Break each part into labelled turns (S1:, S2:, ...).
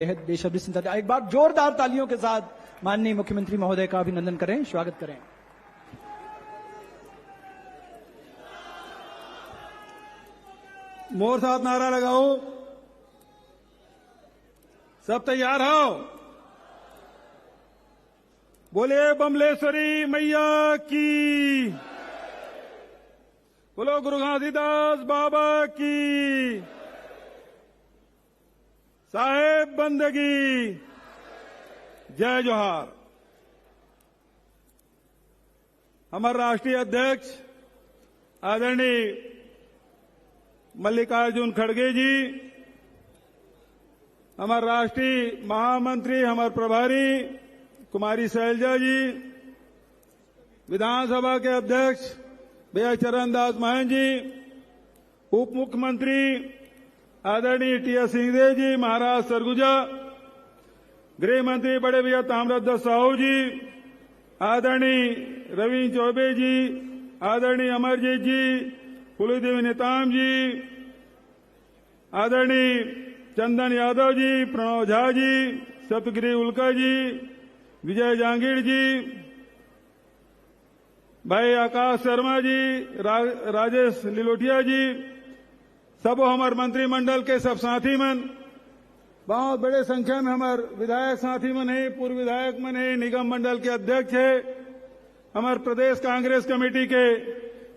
S1: एक बार जोरदार तालियों के साथ माननीय मुख्यमंत्री महोदय का अभिनंदन करें, स्वागत करें।
S2: मोर साथ नारा लगाओ। सब तैयार हो? बोले बमलेश्वरी मैया की, बोलो गुरु घासीदास बाबा की, साहेब बंदगी, जय जोहार। हमारे राष्ट्रीय अध्यक्ष आदरणीय मल्लिकार्जुन खड़गे जी, हमारे राष्ट्रीय महामंत्री, हमारे प्रभारी कुमारी शैलजा जी, विधानसभा के अध्यक्ष भैया चरणदास महन जी, उप मुख्यमंत्री आदरणीय टी.एस. सिंहदेव जी, महाराज सरगुजा, गृह मंत्री बड़े भैया ताम्रध्वज साहू जी, आदरणीय रविंद्र चौबे जी, आदरणीय अमरजीत जी, फूलदेवी नेताम जी, आदरणीय चंदन यादव जी, प्रणव झा जी, सप्तगिरी उल्का जी, विजय जहांगीर जी, भाई आकाश शर्मा जी, राजेश लिलोटिया जी, सब हमारे मंत्रिमंडल के सब साथी मन, बहुत बड़े संख्या में हमारे विधायक साथी मन है, पूर्व विधायक मन है, निगम मंडल के अध्यक्ष है, हमारे प्रदेश कांग्रेस कमेटी के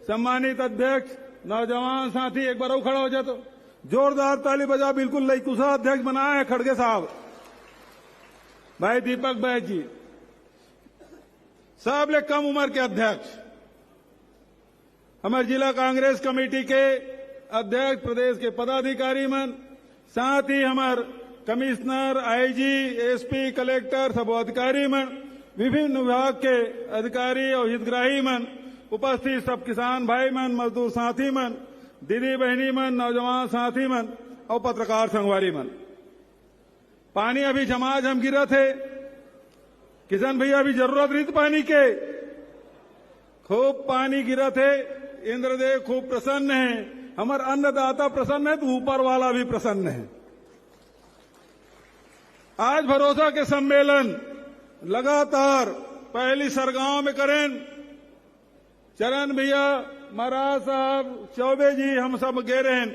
S2: सम्मानित अध्यक्ष, नौजवान साथी, एक बार खड़ा हो जाए तो जोरदार ताली बजा। बिल्कुल लईकुशा अध्यक्ष बनाया है खड़गे साहब, भाई दीपक बैज जी, सब ले कम उम्र के अध्यक्ष, हमारे जिला कांग्रेस कमेटी के अध्यक्ष, प्रदेश के पदाधिकारी मन, साथ ही हमारे कमिश्नर, आईजी, एसपी, कलेक्टर, सब अधिकारी मन, विभिन्न विभाग के अधिकारी और हितग्राही मन, उपस्थित सब किसान भाई मन, मजदूर साथी मन, दीदी बहनी मन, नौजवान साथी मन और पत्रकार संगवारी मन। पानी अभी झमाझम गिरा थे, किसान भैया अभी जरूरत रही थी पानी के, खूब पानी गिरा थे। इंद्रदेव खूब प्रसन्न है, हमारे अन्नदाता प्रसन्न है तो ऊपर वाला भी प्रसन्न है। आज भरोसा के सम्मेलन लगातार पहली सरगांव में करें, चरण भैया, महाराज साहब, चौबे जी, हम सब गे रहे,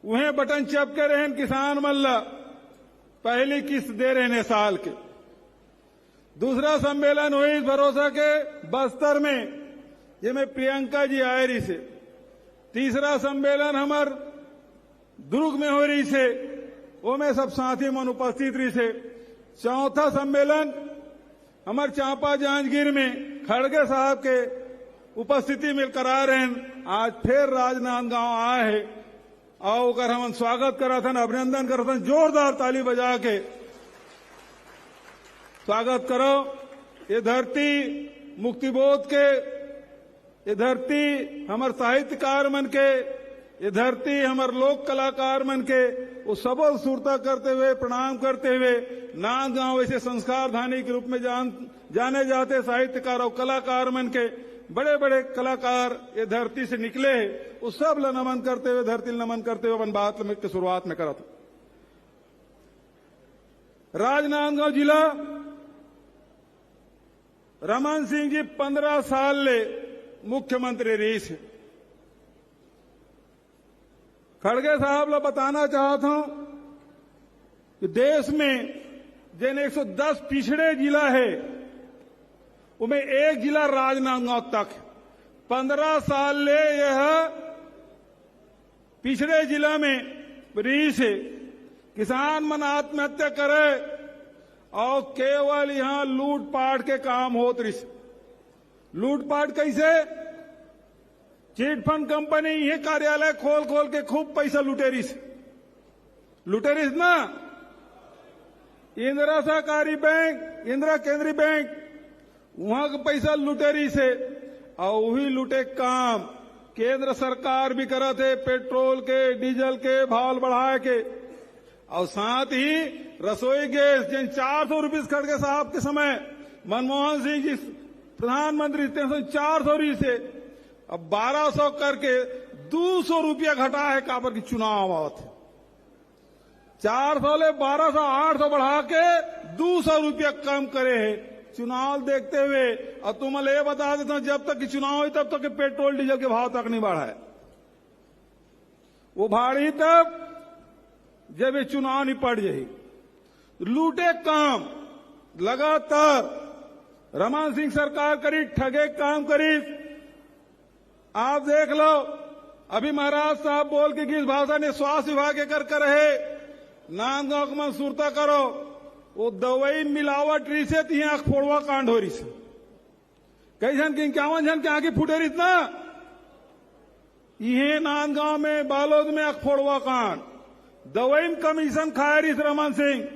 S2: उन्हें बटन चपके रहे किसान मल्ला, पहली किस्त दे रहे हैं साल के। दूसरा सम्मेलन हुई भरोसा के बस्तर में, ये में प्रियंका जी आए रही से। तीसरा सम्मेलन हमार दुर्ग में हो रही से, वो में सब साथी मन उपस्थित रही से। चौथा सम्मेलन हमार चांपा जांजगीर में खड़गे साहब के उपस्थिति में करा रहे हैं। आज फिर राजनांदगांव आए है और हम स्वागत करा था, अभिनंदन करा था, जोरदार ताली बजा के स्वागत करो। ये धरती मुक्तिबोध के, ये धरती हमारे साहित्यकार मन के, ये धरती हमारे लोक कलाकार मन के, वो सबल सुरता करते हुए, प्रणाम करते हुए, नांदगांव ऐसे संस्कार धानी के रूप में जाने जाते साहित्यकार और कलाकार मन के बड़े बड़े कलाकार ये धरती से निकले हैं। उस सब ला नमन करते हुए, धरती नमन करते हुए अपन बात की शुरुआत में करा था। राजनांदगांव जिला, रमन सिंह जी 15 साल ले मुख्यमंत्री रही से। खड़गे साहब ला बताना चाहता हूं कि देश में जिन 110 पिछड़े जिला है, उनमें एक जिला राजनांदगांव तक। 15 साल ले यह पिछड़े जिला में रही से किसान मन आत्महत्या करे और केवल यहां लूटपाट के काम होत रही। लूटपाट कैसे? चिट फंड कंपनी ये कार्यालय खोल खोल के खूब पैसा लुटेरिस ना। इंदिरा सहकारी बैंक, इंदिरा केंद्रीय बैंक, वहां का पैसा लुटेरी से, और वही लुटे काम केंद्र सरकार भी करा थे, पेट्रोल के, डीजल के भाव बढ़ाए के, और साथ ही रसोई गैस जिन 400 रुपये खड़गे साहब के समय मनमोहन सिंह जी प्रधानमंत्री थे, 400 रही से अब 1200 करके 200 रुपया घटा है, काबर की चुनाव आवत है। 400 ले 1200 800 बढ़ा के 200 रुपया कम करे है चुनाव देखते हुए। और तुम ये बता देता हूं, जब तक कि चुनाव हुई तब तक कि पेट्रोल डीजल के भाव तक नहीं बढ़ा है। वो भाड़ी तब जब ये चुनाव निपट जाए। लूटे काम लगातार रमन सिंह सरकार करी, ठगे काम करी। आप देख लो, अभी महाराज साहब बोल के किस भाषा ने स्वास्थ्य विभाग के कर रहे नांदगांव को मंसूरता करो, वो दवाई मिलावट रही से तीन आंख फोड़वा कांड हो रही से। कई जन की 51 जन की आंखें फूटे रही ना, ये नांदगांव में बालोद में आंख फोड़वा कांड, दवाई में कमीशन खाए रही रमन सिंह।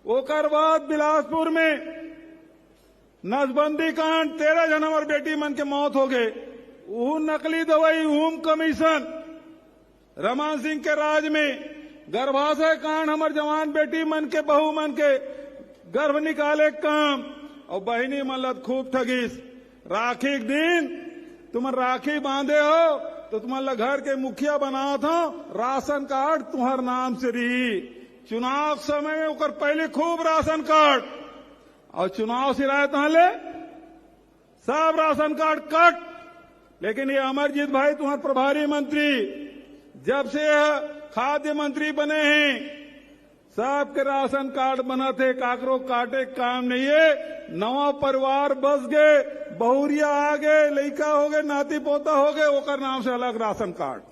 S2: ओकर बाद बिलासपुर में नसबंदी कांड, 13 जन हमार बेटी मन के मौत हो गए। वो नकली दवाई ऊम कमीशन रमन सिंह के राज में। गर्भाशय कांड, हमार जवान बेटी मन के बहू मन के गर्भ निकाले काम। और बहनी मल्लत खूब ठगीस। राखी के दिन तुम राखी बांधे हो तो तुम्हारा घर के मुखिया बना था, राशन कार्ड तुम्हार नाम से रही। चुनाव समय में ओकर पहले खूब राशन कार्ड, और चुनाव सिराए ले सब राशन कार्ड कट। लेकिन ये अमरजीत भाई तुम्हारे प्रभारी मंत्री जब से खाद्य मंत्री बने हैं, सबके राशन कार्ड बना थे, काकरो काटे काम नहीं है। नवा परिवार बस गए, बहुरिया आ गए, लड़का हो गए, नाती पोता हो गए, ओकर नाम से अलग राशन कार्ड।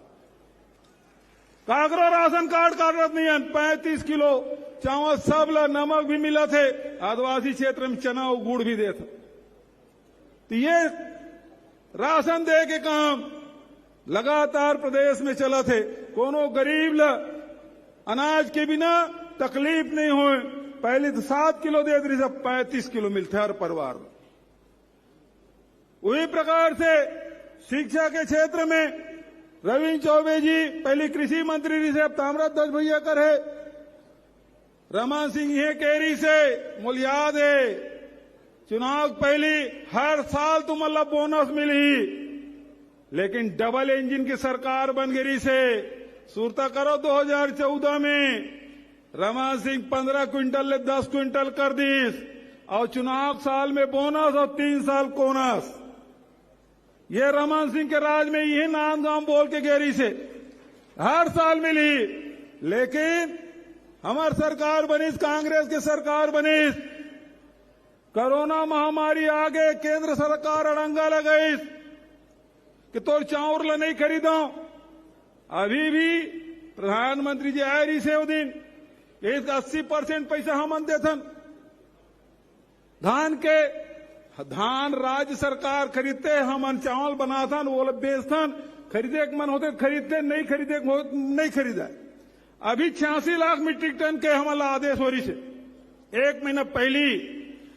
S2: काकरो राशन कार्ड काटत नहीं है। 35 किलो चावल सब ला, नमक भी मिला थे, आदिवासी क्षेत्र में चना और गुड़ भी देता। तो ये राशन दे के काम लगातार प्रदेश में चला थे। कोनो गरीब ला अनाज के बिना तकलीफ नहीं हो। पहले तो 7 किलो दे रही, सब 35 किलो मिलते हर परिवार में। उसी प्रकार से शिक्षा के क्षेत्र में रविंद्र चौबे जी पहले कृषि मंत्री रही से, अब ताम्रध्वज भैया कर है। रमन सिंह ये केरी से मुझे याद है, चुनाव पहले हर साल तुम्हारा बोनस मिली, लेकिन डबल इंजन की सरकार बन गई से सुरता करो 2014 में रमन सिंह 15 क्विंटल ले 10 क्विंटल कर दी। और चुनाव साल में बोनस और 3 साल कोनस। ये रमन सिंह के राज में यही नांदगांव बोल के गेरी से हर साल मिली। लेकिन हमार सरकार बनी, कांग्रेस की सरकार बनी, कोरोना महामारी आ गए, केंद्र सरकार अड़ंगा लगाई कि तो चाउर ला नहीं खरीदो। अभी भी प्रधानमंत्री जी आए रही से वो दिन, इसका 80% पैसा हम देथन। धान राज्य सरकार खरीदते, हम चावल बनाथन, वो लोग बेचथन। खरीदे के मन होते खरीदते, नहीं खरीदे नहीं खरीदा। अभी 86 लाख मीट्रिक टन के हमारा आदेश हो रही से 1 महीना पहली।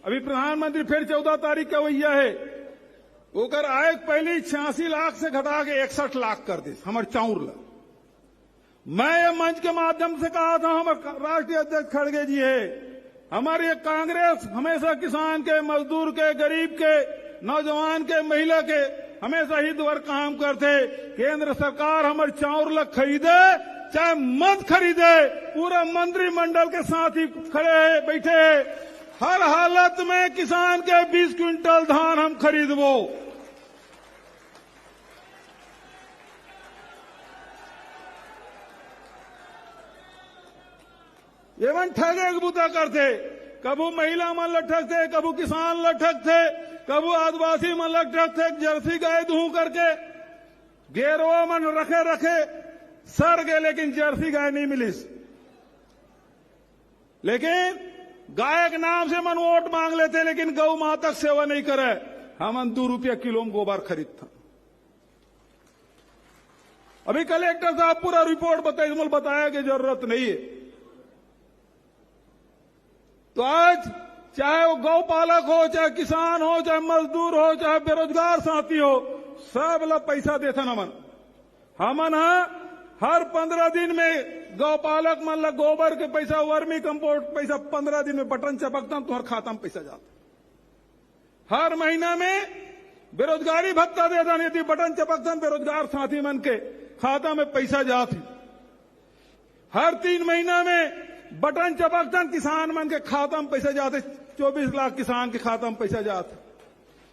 S2: अभी प्रधानमंत्री फिर 14 तारीख का वैया है, ओकर आय पहले 86 लाख से घटा के 61 लाख कर दे हमारे चाउर ला। मैं ये मंच के माध्यम से कहा था, हमारे राष्ट्रीय अध्यक्ष खड़गे जी है, हमारी कांग्रेस हमेशा किसान के, मजदूर के, गरीब के, नौजवान के, महिला के हमेशा हित वर्ग काम करते। केंद्र सरकार हमारे चाउर ला खरीदे चाहे मत खरीदे, पूरा मंत्रिमंडल के साथ ही खड़े बैठे हैं। हर हालत में किसान के 20 क्विंटल धान हम खरीदबो। ये मन ठगे बुता करते, कबू महिला मन लठक थे, कबू किसान लठक थे, कबू आदिवासी मन लठक थे। जर्सी गाय दूं करके गेरवा मन रखे सर गए, लेकिन जर्सी गाय नहीं मिली। लेकिन गाय के नाम से मन वोट मांग लेते, लेकिन गौ माता तक सेवा नहीं करे। हम 2 रुपया किलो में गोबर खरीदता। अभी कलेक्टर साहब पूरा रिपोर्ट बताया कि जरूरत नहीं है। तो आज चाहे वो गौ पालक हो, चाहे किसान हो, चाहे मजदूर हो, चाहे बेरोजगार साथी हो, सब लोग पैसा देता हमन हर 15 दिन में गौपालक मन ला गोबर के पैसा, वर्मी कंपोस्ट पैसा 15 दिन में बटन चपकता तुम्हारे खाता में पैसा जाता। हर महीना में बेरोजगारी भत्ता देता, यदि बटन चपकता बेरोजगार साथी मन के खाता में पैसा जाती। हर 3 महीना में बटन चपकतन किसान मन के खाता में पैसा जाते, 24 लाख किसान के खाता में पैसा जाते।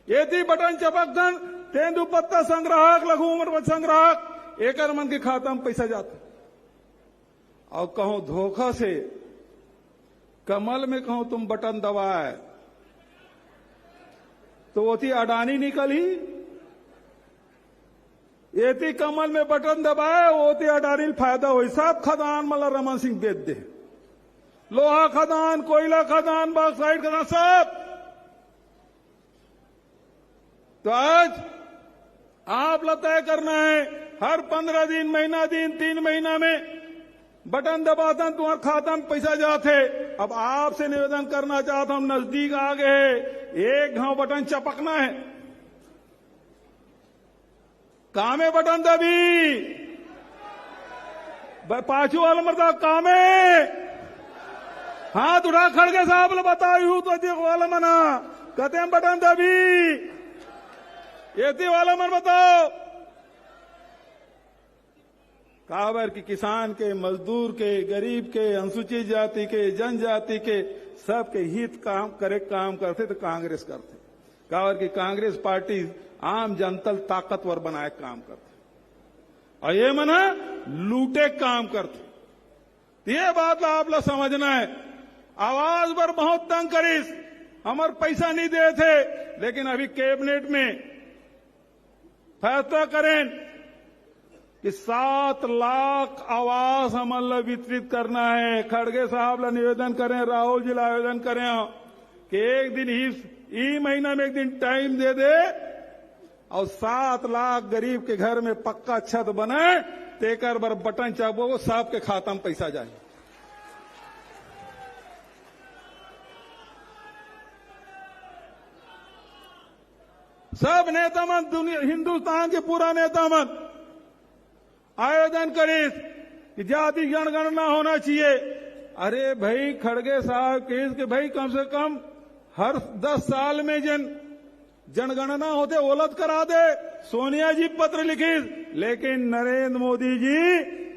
S2: ये थी बटन चपकतन तेंदुपत्ता संग्राहक, लघु उम्र संग्राहक, एकर मन के खाता में पैसा जाता। और कहो धोखा से कमल में कहो तुम बटन दबाए तो वो थी अडानी निकली। ये थी कमल में बटन दबाए वो थी अडानी फायदा हुई। सब खदान मतलब रमन सिंह बेच दे, लोहा खदान, कोयला खदान, बॉक्साइट खदान, सब। तो आज आप लोग तय करना है, हर 15 दिन, महीना दिन, 3 महीना में बटन दबाता तुम्हारे खाता में पैसा जाते। अब आपसे निवेदन करना चाहता हूं, नजदीक आ गए, एक घाव बटन चपकना है। कामे बटन दबी, पाछू वाला मरता कामे, हाथ उठा खड़गे साहब ने बतायू तो देखो वाला मना कहते बटन दबी, ये वाला मन बताओ। काबर की किसान के, मजदूर के, गरीब के, अनुसूचित जाति के, जनजाति के, सबके हित काम करते तो कांग्रेस करते। काबर की कांग्रेस पार्टी आम जनता ताकतवर बनाए काम करते और ये मना लूटे काम करते। ये बात आप लोग समझना है। आवाज पर बहुत तंग करीस, हमारे पैसा नहीं दे थे, लेकिन अभी कैबिनेट में फैसला करें कि 7 लाख आवास हमला वितरित करना है। खड़गे साहब ला निवेदन करें, राहुल जी ला आवेदन करें कि एक दिन ही महीना में एक दिन टाइम दे दे और 7 लाख गरीब के घर में पक्का छत बने, तेकर बर बटन चाबो सब के खाता में पैसा जाए। सब नेता मन, दुनिया हिंदुस्तान के पूरा नेता मन आयोजन करीस कि जाति जनगणना होना चाहिए। अरे भाई खड़गे साहब के भाई कम से कम हर 10 साल में जनगणना होते ओलत करा दे। सोनिया जी पत्र लिखी, लेकिन नरेंद्र मोदी जी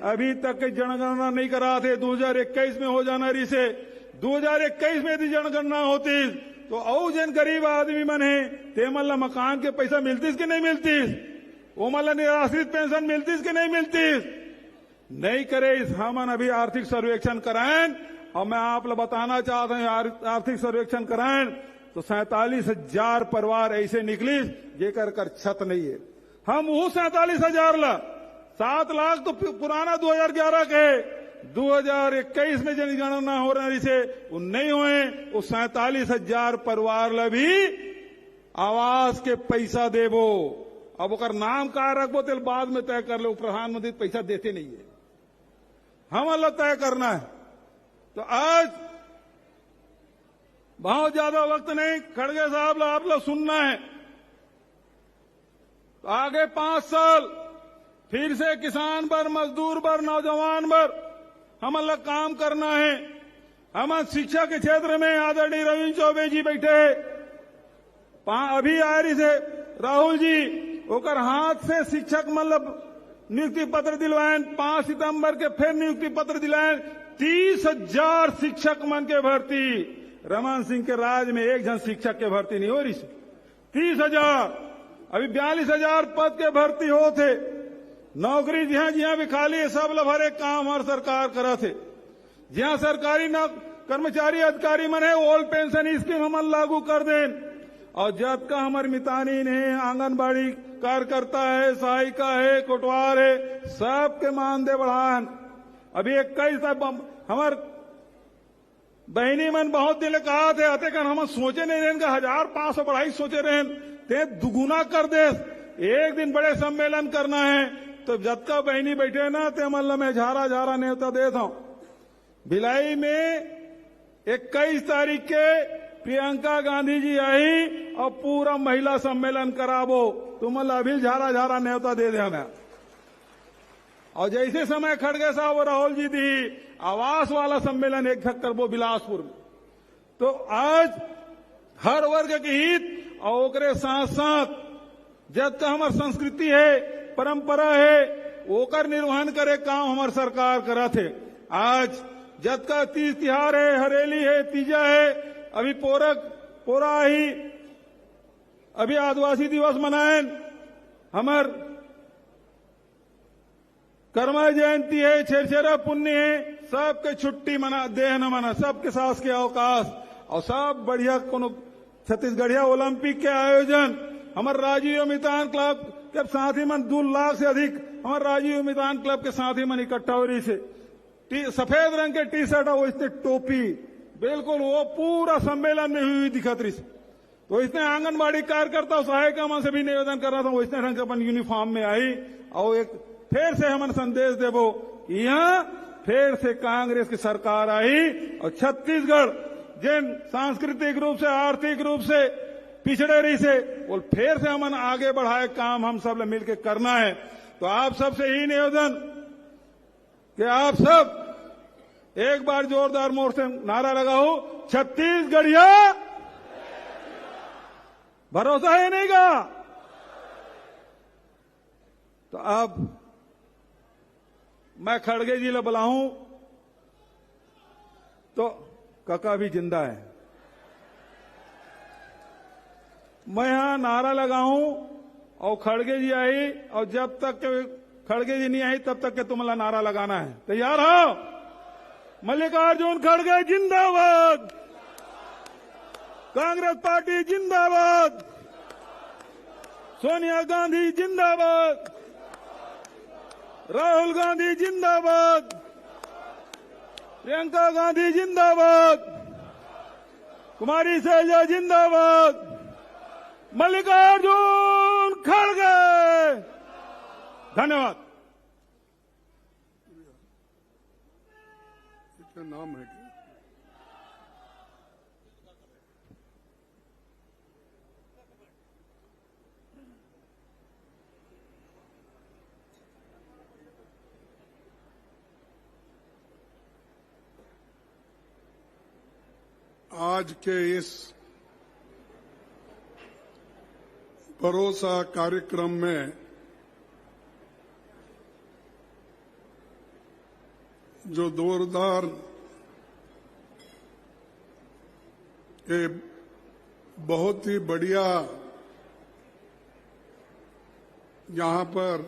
S2: अभी तक जनगणना नहीं करा थे। 2021 में हो जाना रही से, 2021 में यदि जनगणना होती तो और जन गरीब आदमी मन है ते मतलब मकान के पैसा मिलतीस कि नहीं मिलतीस, वो मतलब निराश्रित पेंशन मिलतीस कि नहीं मिलतीस। नहीं करे इस हमन अभी आर्थिक सर्वेक्षण कराएं और मैं आप लोग बताना चाहता हूं आर्थिक सर्वेक्षण कराएं तो 47,000 परिवार ऐसे निकली जेकर कर छत नहीं है। हम वो 47,000 ला 7 लाख तो पुराना 2011 के 2021 में जनगणना हो रही से वो नहीं हुए। वो 47,000 परिवार ला भी आवास के पैसा देबो। अब ओकर नाम का रखबो तेल बाद में तय कर लो, प्रधानमंत्री पैसा देते नहीं है, हम अल्लाह तय करना है। तो आज बहुत ज्यादा वक्त नहीं, खड़गे साहब आप लोग सुनना है। तो आगे 5 साल फिर से किसान पर, मजदूर पर, नौजवान पर हम अल्लाह काम करना है। हम शिक्षा के क्षेत्र में आदरणीय रविंद्र चौबे जी बैठे, अभी आ रही से राहुल जी ओकर हाथ से शिक्षक मतलब नियुक्ति पत्र दिलवाएं। 5 सितंबर के फिर नियुक्ति पत्र दिलाएं। 30,000 शिक्षक मन के भर्ती, रमन सिंह के राज में एक जन शिक्षक के भर्ती नहीं हो रही। 30,000, अभी 42,000 पद के भर्ती हो थे। नौकरी जहां जहां भी खाली है सब लोग भरे काम हर सरकार करा थे। जहां सरकारी कर्मचारी अधिकारी मन है ओल्ड पेंशन स्कीम हम लागू कर दें। और जब का हमारे मितानीन है, आंगनबाड़ी कार्यकर्ता है, सहायिका है, कोटवार है, सबके मानदेय बढ़ान। अभी 21 हमार बहनी मन बहुत दिन कहा थे अते कर हम सोचे नहीं रहें 1,500 बढ़ाई सोचे रहें ते दुगुना कर दे। एक दिन बड़े सम्मेलन करना है तो जब का बहनी बैठे ना ते मतलब मैं झारा झारा न्योता देता हूं। भिलाई में 21 तारीख के प्रियंका गांधी जी आई और पूरा महिला सम्मेलन कराबो, तुम अभी झारा झारा न्योता दे दे हमें। और जैसे समय खड़गे साहब और राहुल जी दी आवास वाला सम्मेलन एक झक करबो बिलासपुर में। तो आज हर वर्ग के हित और ओकरे साथ साथ जब का हमार संस्कृति है, परंपरा है, ओकर निर्वहन करे काम हमार सरकार करा थे। आज जत का तीज तिहार है, हरेली है, तीजा है, अभी पोरा ही अभी आदिवासी दिवस मनाएं, हमार कर्मा जयंती है, छेरछेरा पुण्य है, सबके छुट्टी मना देह न मना, सबके सास के अवकाश और सब बढ़िया कोनो छत्तीसगढ़िया ओलंपिक के आयोजन हमारे राजीव मितान क्लब के साथी मन 2 लाख से अधिक हमारे राजीव मितान क्लब के साथी मन इकट्ठा हो रही से सफेद रंग के टी शर्ट और इसने टोपी बिल्कुल वो पूरा सम्मेलन में हुई दिखत रही। तो इसने आंगनबाड़ी कार्यकर्ता सहायिका मन से भी निवेदन कर रहा था, वो इसने ढंग के अपन यूनिफॉर्म में आई और एक फिर से हमन संदेश देवो यहाँ फिर से कांग्रेस की सरकार आई और छत्तीसगढ़ जिन सांस्कृतिक रूप से आर्थिक रूप से पिछड़े रही से वो फिर से हमन आगे बढ़ाए काम हम सब मिलकर करना है। तो आप सबसे ही निवेदन कि आप सब एक बार जोरदार मोर से नारा लगाओ, छत्तीसगढ़िया भरोसा है नहीं का। तो अब मैं खड़गे जी ला बुलाऊं तो काका भी जिंदा है, मैं यहां नारा लगाऊं और खड़गे जी आई और जब तक खड़गे जी नहीं आई तब तक के तुम्हारा नारा लगाना है। तैयार हो? मल्लिकार्जुन खड़गे जिंदाबाद, कांग्रेस पार्टी जिंदाबाद, सोनिया गांधी जिंदाबाद, राहुल गांधी जिंदाबाद, प्रियंका गांधी जिंदाबाद, कुमारी शैलजा जिंदाबाद, मल्लिकार्जुन खड़गे। धन्यवाद।
S3: क्या नाम है क्या? आज के इस भरोसा कार्यक्रम में जो जोरदार ये बहुत ही बढ़िया यहां पर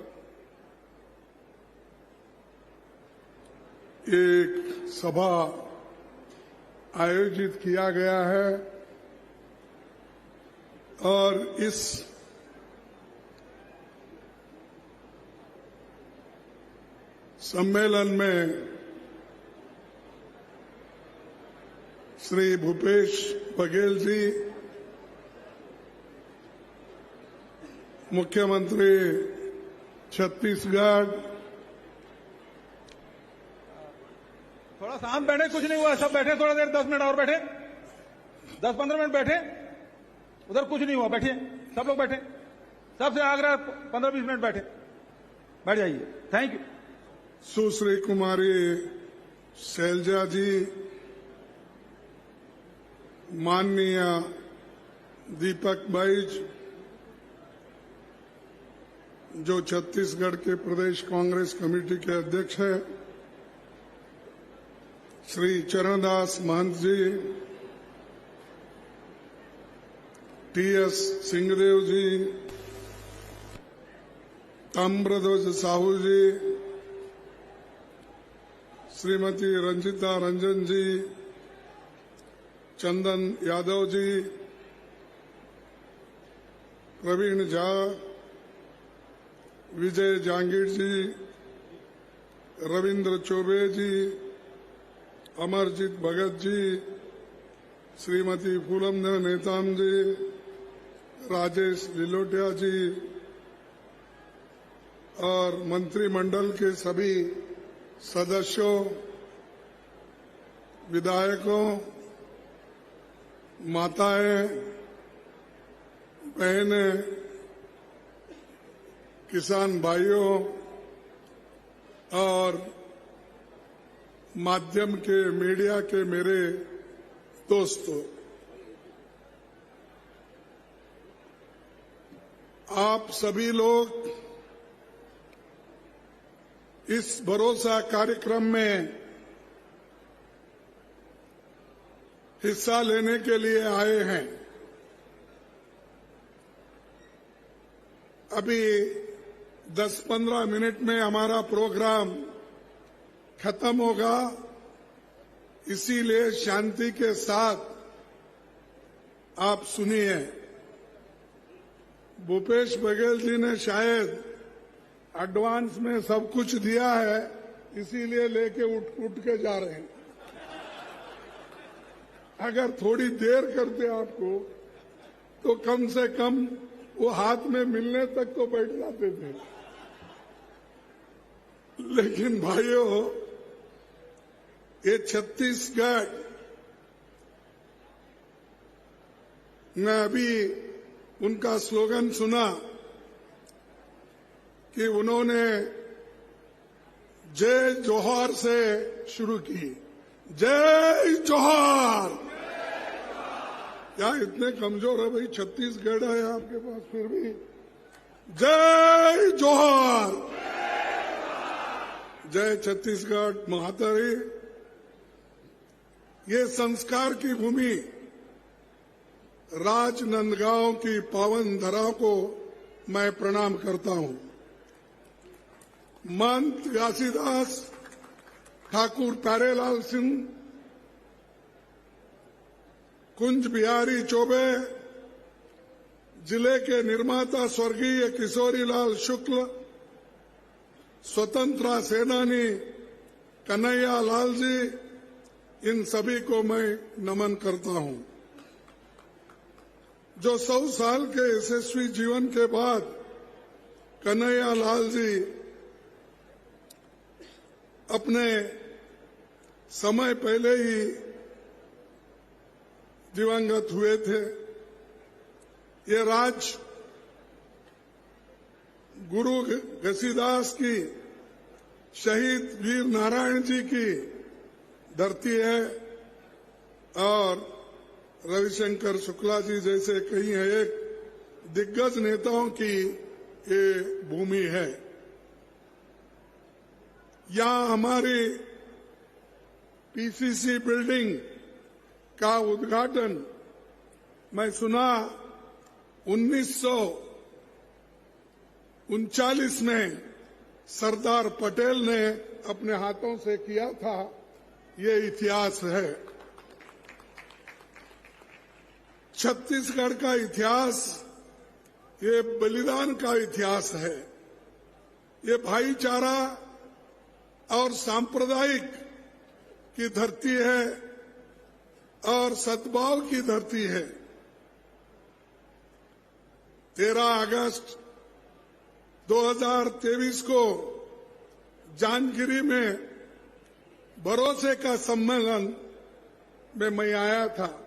S3: एक सभा आयोजित किया गया है और इस सम्मेलन में श्री भूपेश बघेल जी, मुख्यमंत्री छत्तीसगढ़,
S2: थोड़ा शांत बैठे, कुछ नहीं हुआ, सब बैठे थोड़ा देर, 10 मिनट और बैठे, 10-15 मिनट बैठे, उधर कुछ नहीं हुआ, बैठिए सब लोग बैठे, सबसे आग्रह 15-20 मिनट बैठे, बैठ जाइए। Thank you.
S3: सुश्री कुमारी शैलजा जी, माननीय दीपक बैज जो छत्तीसगढ़ के प्रदेश कांग्रेस कमेटी के अध्यक्ष हैं, श्री चरणदास महंत जी, टीएस सिंहदेव जी, ताम्रध्वज साहू जी, श्रीमती रंजिता रंजन जी, चंदन यादव जी, प्रवीण झा, विजय जांगीर जी, रविंद्र चौबे जी, अमरजीत भगत जी, श्रीमती फूलमदेव नेताम जी, राजेश लिलोटिया जी और मंत्रिमंडल के सभी सदस्यों, विधायकों, माताएं, बहनें, किसान भाइयों और माध्यम के मीडिया के मेरे दोस्तों, आप सभी लोग इस भरोसा कार्यक्रम में हिस्सा लेने के लिए आए हैं। अभी 10-15 मिनट में हमारा प्रोग्राम खत्म होगा, इसीलिए शांति के साथ आप सुनिए। भूपेश बघेल जी ने शायद एडवांस में सब कुछ दिया है, इसीलिए लेके उठ के जा रहे हैं। अगर थोड़ी देर करते आपको तो कम से कम वो हाथ में मिलने तक तो बैठ जाते थे। लेकिन भाइयों, ये छत्तीसगढ़ मैं अभी उनका स्लोगन सुना कि उन्होंने जय जोहार से शुरू की। जय जोहार। क्या इतने कमजोर है भाई? छत्तीसगढ़ है आपके पास, फिर भी जय जोहार। जय छत्तीसगढ़ महातारी। ये संस्कार की भूमि राजनांदगांव की पावन धरा को मैं प्रणाम करता हूं। महंत घासीदास ठाकुर प्यारेलाल सिंह, कुंज बिहारी चौबे, जिले के निर्माता स्वर्गीय किशोरीलाल शुक्ल, स्वतंत्रता सेनानी कन्हैया लाल जी, इन सभी को मैं नमन करता हूं, जो 100 साल के यशस्वी जीवन के बाद कन्हैया लाल जी अपने समय पहले ही दिवंगत हुए थे। ये राज गुरु घसीदास की, शहीद वीर नारायण जी की धरती है और रविशंकर शुक्ला जी जैसे कई एक दिग्गज नेताओं की ये भूमि है। यहां हमारी पीसीसी बिल्डिंग का उद्घाटन मैं सुना 1939 में सरदार पटेल ने अपने हाथों से किया था। ये इतिहास है। छत्तीसगढ़ का इतिहास ये बलिदान का इतिहास है। ये भाईचारा और सांप्रदायिक की धरती है और सद्भाव की धरती है। 13 अगस्त 2023 को जानगिरी में भरोसे का सम्मेलन में मैं आया था।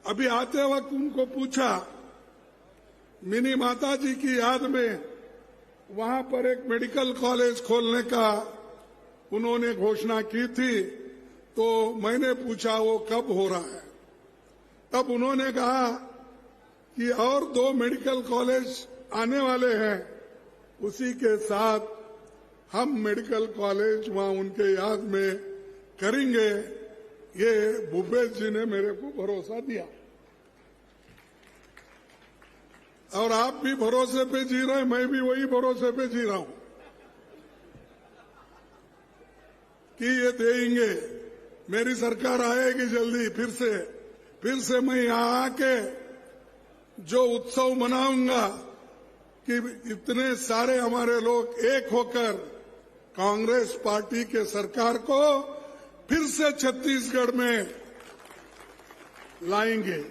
S3: अभी आते वक्त उनको पूछा, मिनी माता जी की याद में वहां पर एक मेडिकल कॉलेज खोलने का उन्होंने घोषणा की थी, तो मैंने पूछा वो कब हो रहा है। तब उन्होंने कहा कि और 2 मेडिकल कॉलेज आने वाले हैं, उसी के साथ हम मेडिकल कॉलेज वहां उनके याद में करेंगे। ये भूपेश जी ने मेरे को भरोसा दिया और आप भी भरोसे पे जी रहे हैं, मैं भी वही भरोसे पे जी रहा हूं कि ये देंगे। मेरी सरकार आएगी जल्दी। फिर से मैं यहां आके जो उत्सव मनाऊंगा कि इतने सारे हमारे लोग एक होकर कांग्रेस पार्टी के सरकार को फिर से छत्तीसगढ़ में लाएंगे।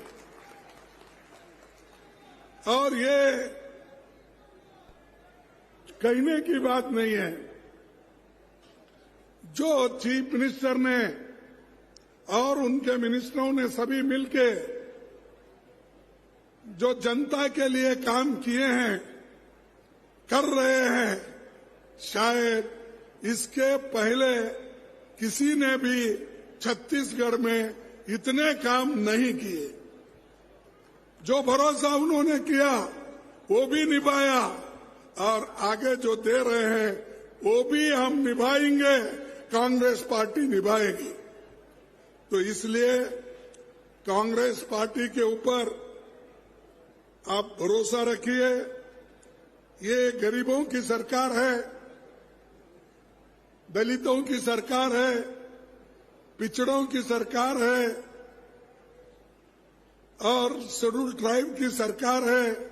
S3: और ये कहने की बात नहीं है। जो चीफ मिनिस्टर ने और उनके मिनिस्टरों ने सभी मिलके जो जनता के लिए काम किए हैं, कर रहे हैं, शायद इसके पहले किसी ने भी छत्तीसगढ़ में इतने काम नहीं किए। जो भरोसा उन्होंने किया वो भी निभाया और आगे जो दे रहे हैं वो भी हम निभाएंगे, कांग्रेस पार्टी निभाएगी। तो इसलिए कांग्रेस पार्टी के ऊपर आप भरोसा रखिए। ये गरीबों की सरकार है, दलितों की सरकार है, पिछड़ों की सरकार है और शेड्यूल ट्राइब की सरकार है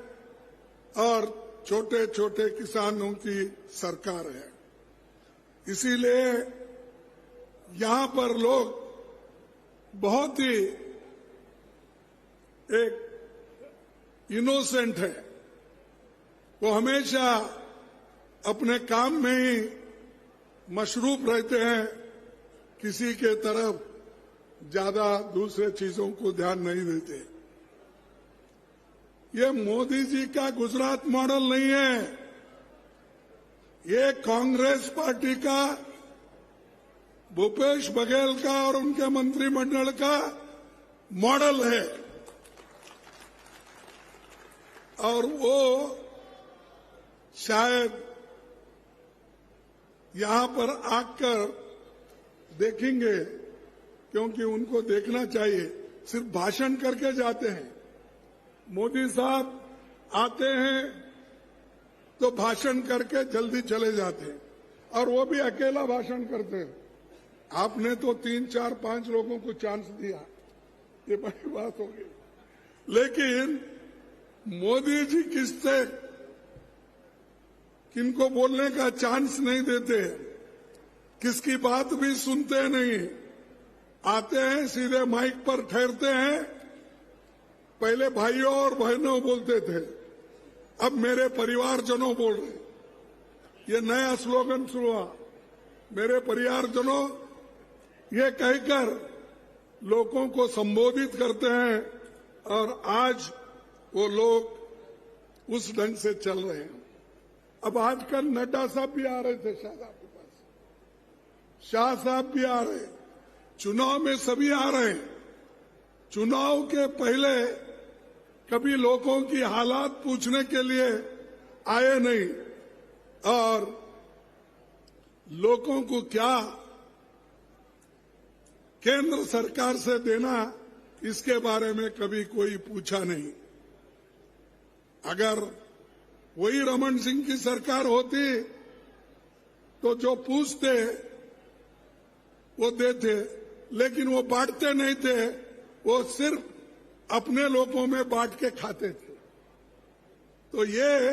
S3: और छोटे छोटे किसानों की सरकार है। इसीलिए यहां पर लोग बहुत ही एक इनोसेंट है, वो हमेशा अपने काम में ही मशरूफ रहते हैं, किसी के तरफ ज्यादा दूसरे चीजों को ध्यान नहीं देते। ये मोदी जी का गुजरात मॉडल नहीं है, ये कांग्रेस पार्टी का, भूपेश बघेल का और उनके मंत्रिमंडल का मॉडल है। और वो शायद यहां पर आकर देखेंगे, क्योंकि उनको देखना चाहिए, सिर्फ भाषण करके जाते हैं। मोदी साहब आते हैं तो भाषण करके जल्दी चले जाते हैं, और वो भी अकेला भाषण करते हैं। आपने तो 3, 4, 5 लोगों को चांस दिया, ये बड़ी बात होगी। लेकिन मोदी जी किससे किनको बोलने का चांस नहीं देते, किसकी बात भी सुनते नहीं, आते हैं सीधे माइक पर ठहरते हैं। पहले भाइयों और बहनों बोलते थे, अब मेरे परिवारजनों बोल रहे। ये नया स्लोगन शुरू हुआ, मेरे परिवारजनों, ये कहकर लोगों को संबोधित करते हैं, और आज वो लोग उस ढंग से चल रहे हैं। अब आजकल नड्डा साहब भी आ रहे थे शायद आपके पास, शाह साहब भी आ रहे, चुनाव में सभी आ रहे हैं। चुनाव के पहले कभी लोगों की हालात पूछने के लिए आए नहीं, और लोगों को क्या केंद्र सरकार से देना, इसके बारे में कभी कोई पूछा नहीं। अगर वही रमन सिंह की सरकार होती तो जो पूछते वो देते, लेकिन वो बांटते नहीं थे, वो सिर्फ अपने लोगों में बांट के खाते थे। तो ये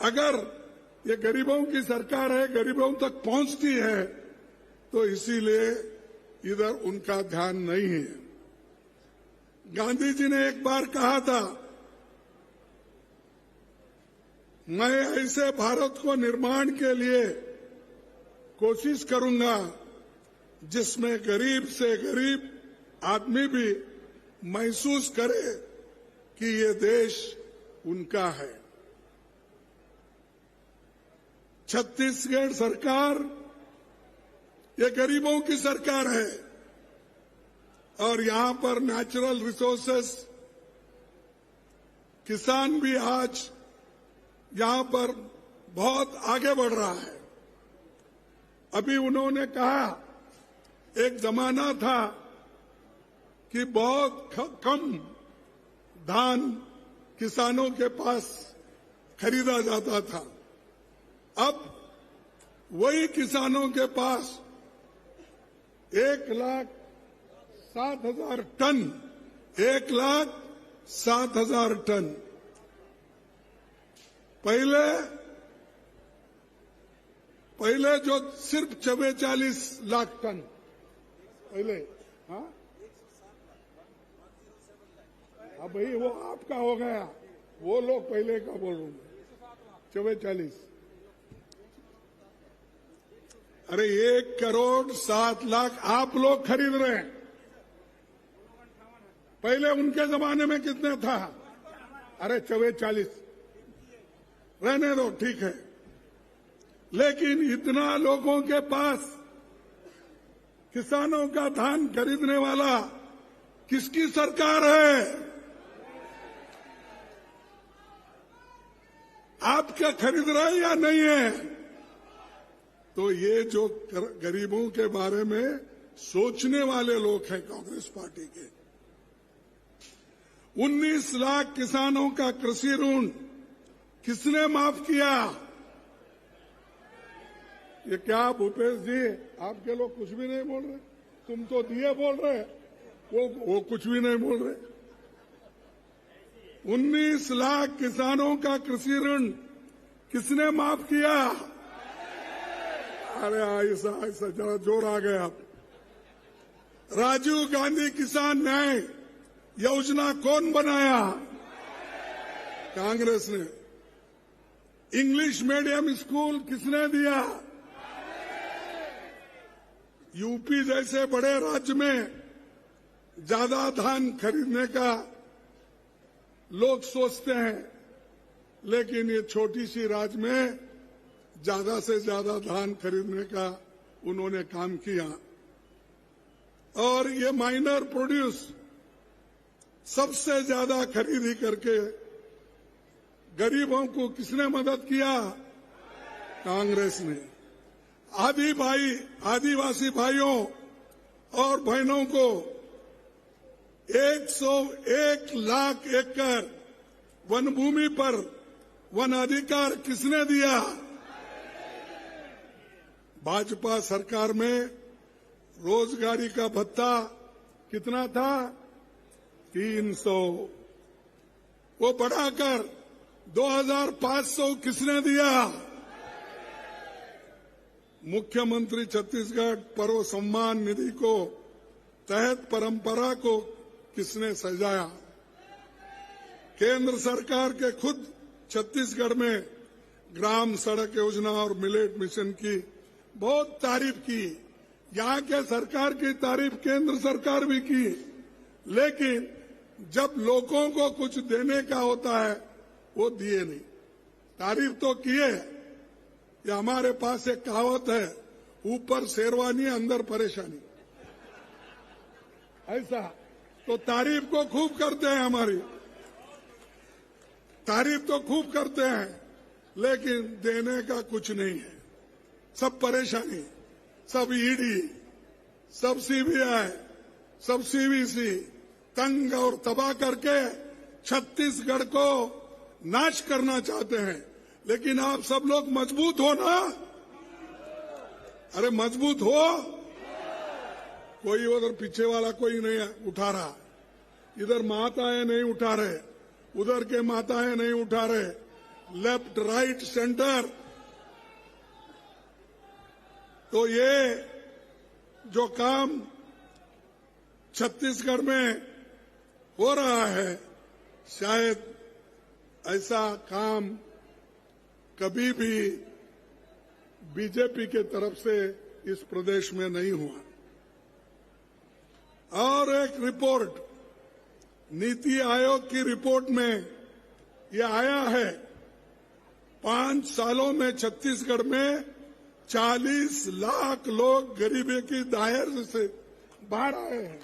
S3: अगर ये गरीबों की सरकार है, गरीबों तक पहुंचती है, तो इसीलिए इधर उनका ध्यान नहीं है। गांधी जी ने एक बार कहा था, मैं ऐसे भारत को निर्माण के लिए कोशिश करूंगा जिसमें गरीब से गरीब आदमी भी महसूस करे कि ये देश उनका है। छत्तीसगढ़ सरकार ये गरीबों की सरकार है, और यहां पर नेचुरल रिसोर्सेस, किसान भी आज यहां पर बहुत आगे बढ़ रहा है। अभी उन्होंने कहा, एक जमाना था कि बहुत कम धान किसानों के पास खरीदा जाता था। अब वही किसानों के पास 1,07,000 टन, 1,07,000 टन। पहले जो सिर्फ 44 लाख टन पहले, हाँ भाई वो आपका हो गया, वो लोग पहले का बोल रहा हूं, 44। अरे 1,07,00,000 आप लोग खरीद रहे हैं, पहले उनके जमाने में कितने था? अरे 44 रहने दो, ठीक है। लेकिन इतना लोगों के पास किसानों का धान खरीदने वाला किसकी सरकार है? आप क्या खरीद रहे हैं या नहीं है? तो ये जो गरीबों के बारे में सोचने वाले लोग हैं कांग्रेस पार्टी के। 19 लाख किसानों का कृषि ऋण किसने माफ किया? ये क्या भूपेश जी, आपके लोग कुछ भी नहीं बोल रहे? तुम तो दिए बोल रहे, वो कुछ भी नहीं बोल रहे। 19 लाख किसानों का कृषि ऋण किसने माफ किया? अरे ऐसा ऐसा जरा जोर आ गया। राजीव गांधी किसान न्याय योजना कौन बनाया? कांग्रेस ने। इंग्लिश मीडियम स्कूल किसने दिया? यूपी जैसे बड़े राज्य में ज्यादा धान खरीदने का लोग सोचते हैं, लेकिन ये छोटी सी राज्य में ज्यादा से ज्यादा धान खरीदने का उन्होंने काम किया। और ये माइनर प्रोड्यूस सबसे ज्यादा खरीदी करके गरीबों को किसने मदद किया? कांग्रेस ने। आदिवासी भाइयों और बहनों को 101 लाख एकड़ वन भूमि पर वन अधिकार किसने दिया? भाजपा सरकार में रोजगारी का भत्ता कितना था? 300। वो बढ़ाकर 2500 किसने दिया? मुख्यमंत्री छत्तीसगढ़ पर्व सम्मान निधि को तहत परंपरा को किसने सजाया? केंद्र सरकार के खुद छत्तीसगढ़ में ग्राम सड़क योजना और मिलेट मिशन की बहुत तारीफ की। यहाँ के सरकार की तारीफ केंद्र सरकार भी की, लेकिन जब लोगों को कुछ देने का होता है वो दिए नहीं। तारीफ तो किए। ये हमारे पास एक कहावत है, ऊपर शेरवानी अंदर परेशानी। ऐसा तो तारीफ को खूब करते हैं, हमारी तारीफ तो खूब करते हैं, लेकिन देने का कुछ नहीं है। सब परेशानी, सब ईडी, सब सीबीआई, सब सीवीसी तंग और तबाह करके छत्तीसगढ़ को नाश करना चाहते हैं। लेकिन आप सब लोग मजबूत हो ना? अरे मजबूत हो। कोई उधर पीछे वाला कोई नहीं उठा रहा, इधर माताएं नहीं उठा रहे, उधर के माताएं नहीं उठा रहे, लेफ्ट राइट सेंटर। तो ये जो काम छत्तीसगढ़ में हो रहा है, शायद ऐसा काम कभी भी बीजेपी के तरफ से इस प्रदेश में नहीं हुआ। और एक रिपोर्ट, नीति आयोग की रिपोर्ट में यह आया है, 5 सालों में छत्तीसगढ़ में 40 लाख लोग गरीबी की दायरे से बाहर आए हैं।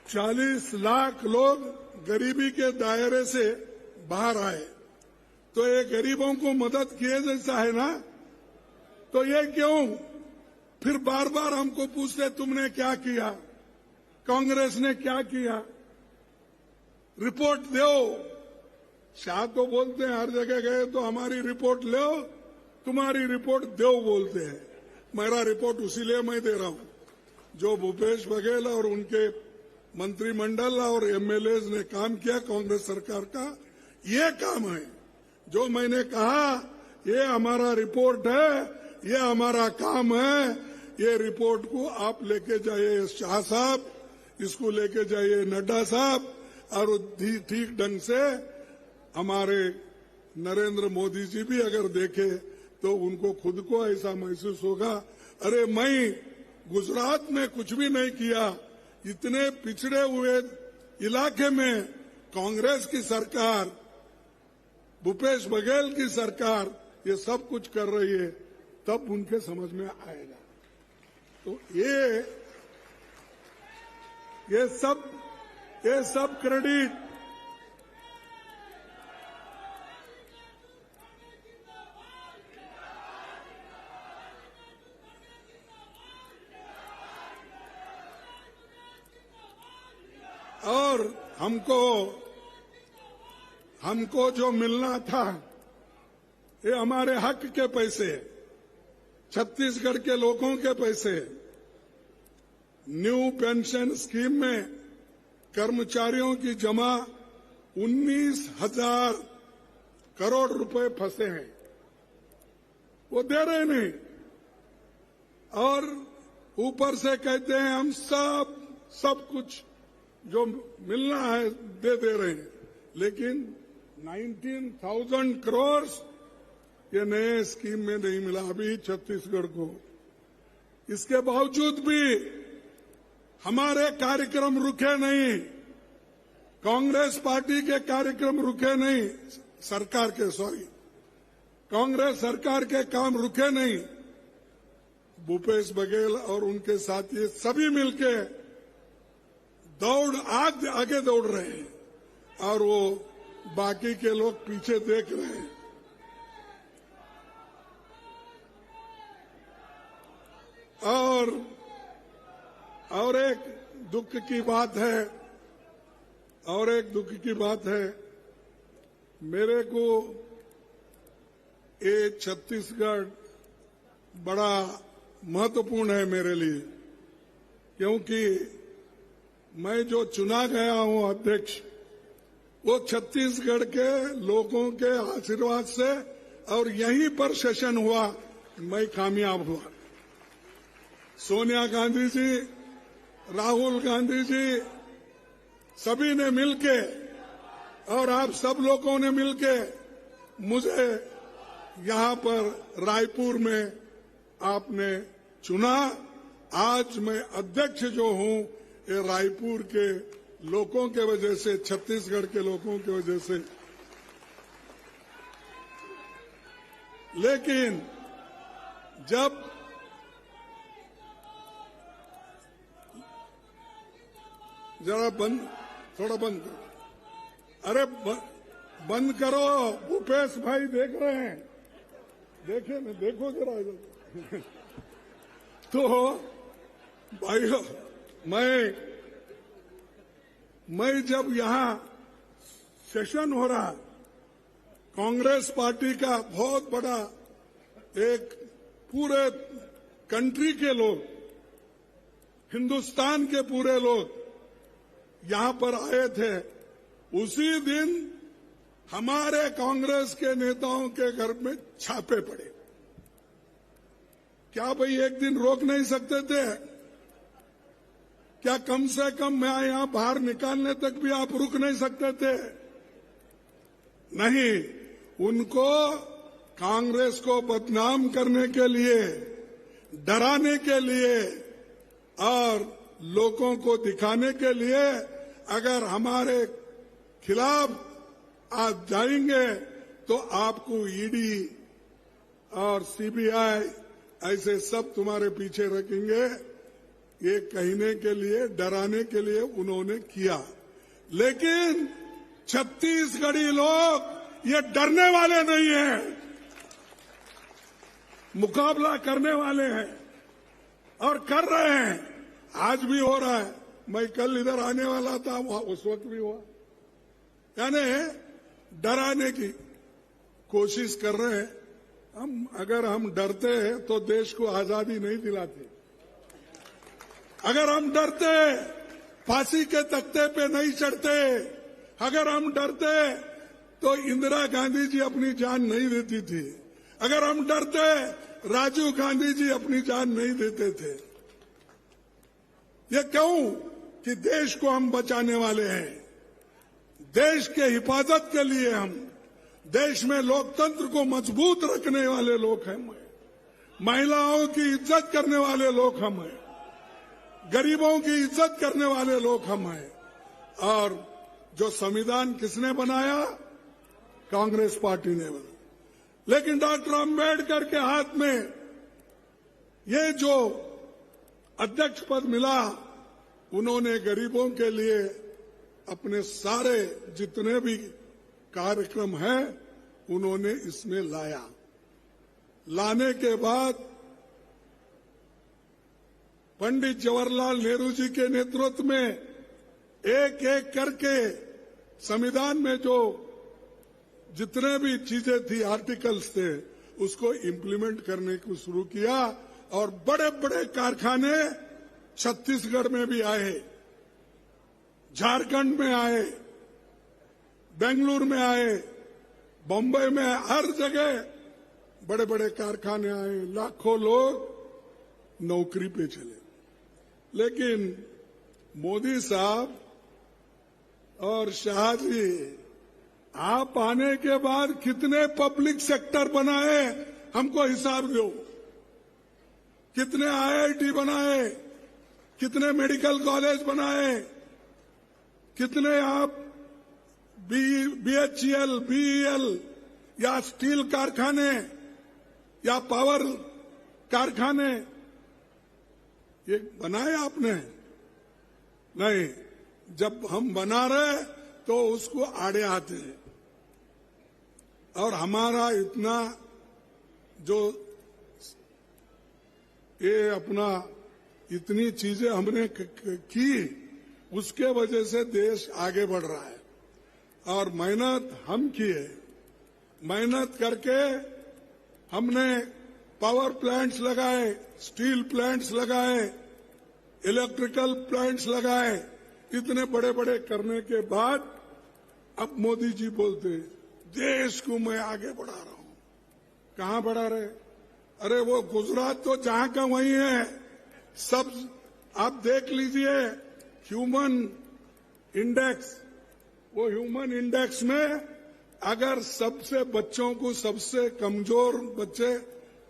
S3: 40 लाख लोग गरीबी के दायरे से बाहर आए। तो ये गरीबों को मदद किए जैसा है ना? तो ये क्यों फिर बार बार हमको पूछते तुमने क्या किया, कांग्रेस ने क्या किया? रिपोर्ट दो। शाह तो बोलते हैं हर जगह गए तो हमारी रिपोर्ट लो, तुम्हारी रिपोर्ट दो बोलते हैं। मेरा रिपोर्ट उसीलिए मैं दे रहा हूं जो भूपेश बघेल और उनके मंत्रिमंडल और एमएलएज ने काम किया कांग्रेस सरकार का, ये काम है। जो मैंने कहा ये हमारा रिपोर्ट है, ये हमारा काम है। ये रिपोर्ट को आप लेके जाइए शाह साहब, इसको लेके जाइए नड्डा साहब, और ठीक ढंग से हमारे नरेंद्र मोदी जी भी अगर देखे तो उनको खुद को ऐसा महसूस होगा, अरे मैं गुजरात में कुछ भी नहीं किया, इतने पिछड़े हुए इलाके में कांग्रेस की सरकार, भूपेश बघेल की सरकार ये सब कुछ कर रही है, तब उनके समझ में आएगा। तो ये सब क्रेडिट और हमको जो मिलना था ये हमारे हक के पैसे, छत्तीसगढ़ के लोगों के पैसे। न्यू पेंशन स्कीम में कर्मचारियों की जमा 19,000 करोड़ रुपए फंसे हैं, वो दे रहे नहीं। और ऊपर से कहते हैं हम सब कुछ जो मिलना है दे रहे हैं, लेकिन 19,000 करोड़ ये नए स्कीम में नहीं मिला अभी छत्तीसगढ़ को। इसके बावजूद भी हमारे कार्यक्रम रुके नहीं, कांग्रेस पार्टी के कार्यक्रम रुके नहीं, कांग्रेस सरकार के काम रुके नहीं। भूपेश बघेल और उनके साथी सभी मिलके आगे दौड़ रहे हैं और वो बाकी के लोग पीछे देख रहे हैं। और एक दुख की बात है, मेरे को ये छत्तीसगढ़ बड़ा महत्वपूर्ण है मेरे लिए, क्योंकि मैं जो चुना गया हूं अध्यक्ष, वो छत्तीसगढ़ के लोगों के आशीर्वाद से और यहीं पर सेशन हुआ, मैं कामयाब हुआ। सोनिया गांधी जी, राहुल गांधी जी सभी ने मिलके और आप सब लोगों ने मिलके मुझे यहां पर रायपुर में आपने चुना। आज मैं अध्यक्ष जो हूं ये रायपुर के लोगों के वजह से, छत्तीसगढ़ के लोगों की वजह से। लेकिन जब जरा थोड़ा बंद करो, अरे बंद करो, भूपेश भाई देख रहे हैं, देखे ना, देखो जरा इधर। तो भाइयों, मैं जब यहां सेशन हो रहा, कांग्रेस पार्टी का बहुत बड़ा एक पूरे कंट्री के लोग, हिंदुस्तान के पूरे लोग यहां पर आए थे, उसी दिन हमारे कांग्रेस के नेताओं के घर में छापे पड़े। क्या भाई एक दिन रोक नहीं सकते थे? क्या कम से कम मैं यहां बाहर निकालने तक भी आप रुक नहीं सकते थे? नहीं, उनको कांग्रेस को बदनाम करने के लिए, डराने के लिए और लोगों को दिखाने के लिए अगर हमारे खिलाफ आप जाएंगे तो आपको ईडी और सीबीआई ऐसे सब तुम्हारे पीछे रखेंगे, ये कहने के लिए, डराने के लिए उन्होंने किया। लेकिन छत्तीसगढ़ी लोग ये डरने वाले नहीं हैं, मुकाबला करने वाले हैं और कर रहे हैं। आज भी हो रहा है, मैं कल इधर आने वाला था, उस वक्त भी हुआ। यानी डराने की कोशिश कर रहे हैं। अगर हम डरते हैं तो देश को आजादी नहीं दिलाते। अगर हम डरते फांसी के तख्ते पे नहीं चढ़ते। अगर हम डरते तो इंदिरा गांधी जी अपनी जान नहीं देती थी। अगर हम डरते राजीव गांधी जी अपनी जान नहीं देते थे। ये क्यों? कि देश को हम बचाने वाले हैं, देश के हिफाजत के लिए हम, देश में लोकतंत्र को मजबूत रखने वाले लोग हैं। महिलाओं की इज्जत करने वाले लोग हम हैं, गरीबों की इज्जत करने वाले लोग हम हैं। और जो संविधान किसने बनाया? कांग्रेस पार्टी ने बनाया। लेकिन डॉक्टर अंबेडकर के हाथ में ये जो अध्यक्ष पद मिला, उन्होंने गरीबों के लिए अपने सारे जितने भी कार्यक्रम है उन्होंने इसमें लाया। लाने के बाद पंडित जवाहरलाल नेहरू जी के नेतृत्व में एक एक करके संविधान में जो जितने भी चीजें थी, आर्टिकल्स थे, उसको इम्प्लीमेंट करने को शुरू किया और बड़े बड़े कारखाने छत्तीसगढ़ में भी आए, झारखंड में आए, बेंगलुरु में आए, बम्बई में, हर जगह बड़े बड़े कारखाने आए, लाखों लोग नौकरी पे चले। लेकिन मोदी साहब और शाह जी, आप आने के बाद कितने पब्लिक सेक्टर बनाए, हमको हिसाब दो। कितने IIT बनाए, कितने मेडिकल कॉलेज बनाए, कितने आप BHEL, BEL या स्टील कारखाने या पावर कारखाने ये बनाए आपने? नहीं। जब हम बना रहे तो उसको आड़े आते हैं। और हमारा इतना जो ये अपना इतनी चीजें हमने की, उसके वजह से देश आगे बढ़ रहा है। और मेहनत हम किए, मेहनत करके हमने पावर प्लांट्स लगाए, स्टील प्लांट्स लगाए, इलेक्ट्रिकल प्लांट्स लगाए। इतने बड़े बड़े करने के बाद अब मोदी जी बोलते देश को मैं आगे बढ़ा रहा हूं। कहां बढ़ा रहे? अरे वो गुजरात तो जहां का वही है। सब आप देख लीजिए, ह्यूमन इंडेक्स, वो ह्यूमन इंडेक्स में अगर सबसे बच्चों को सबसे कमजोर बच्चे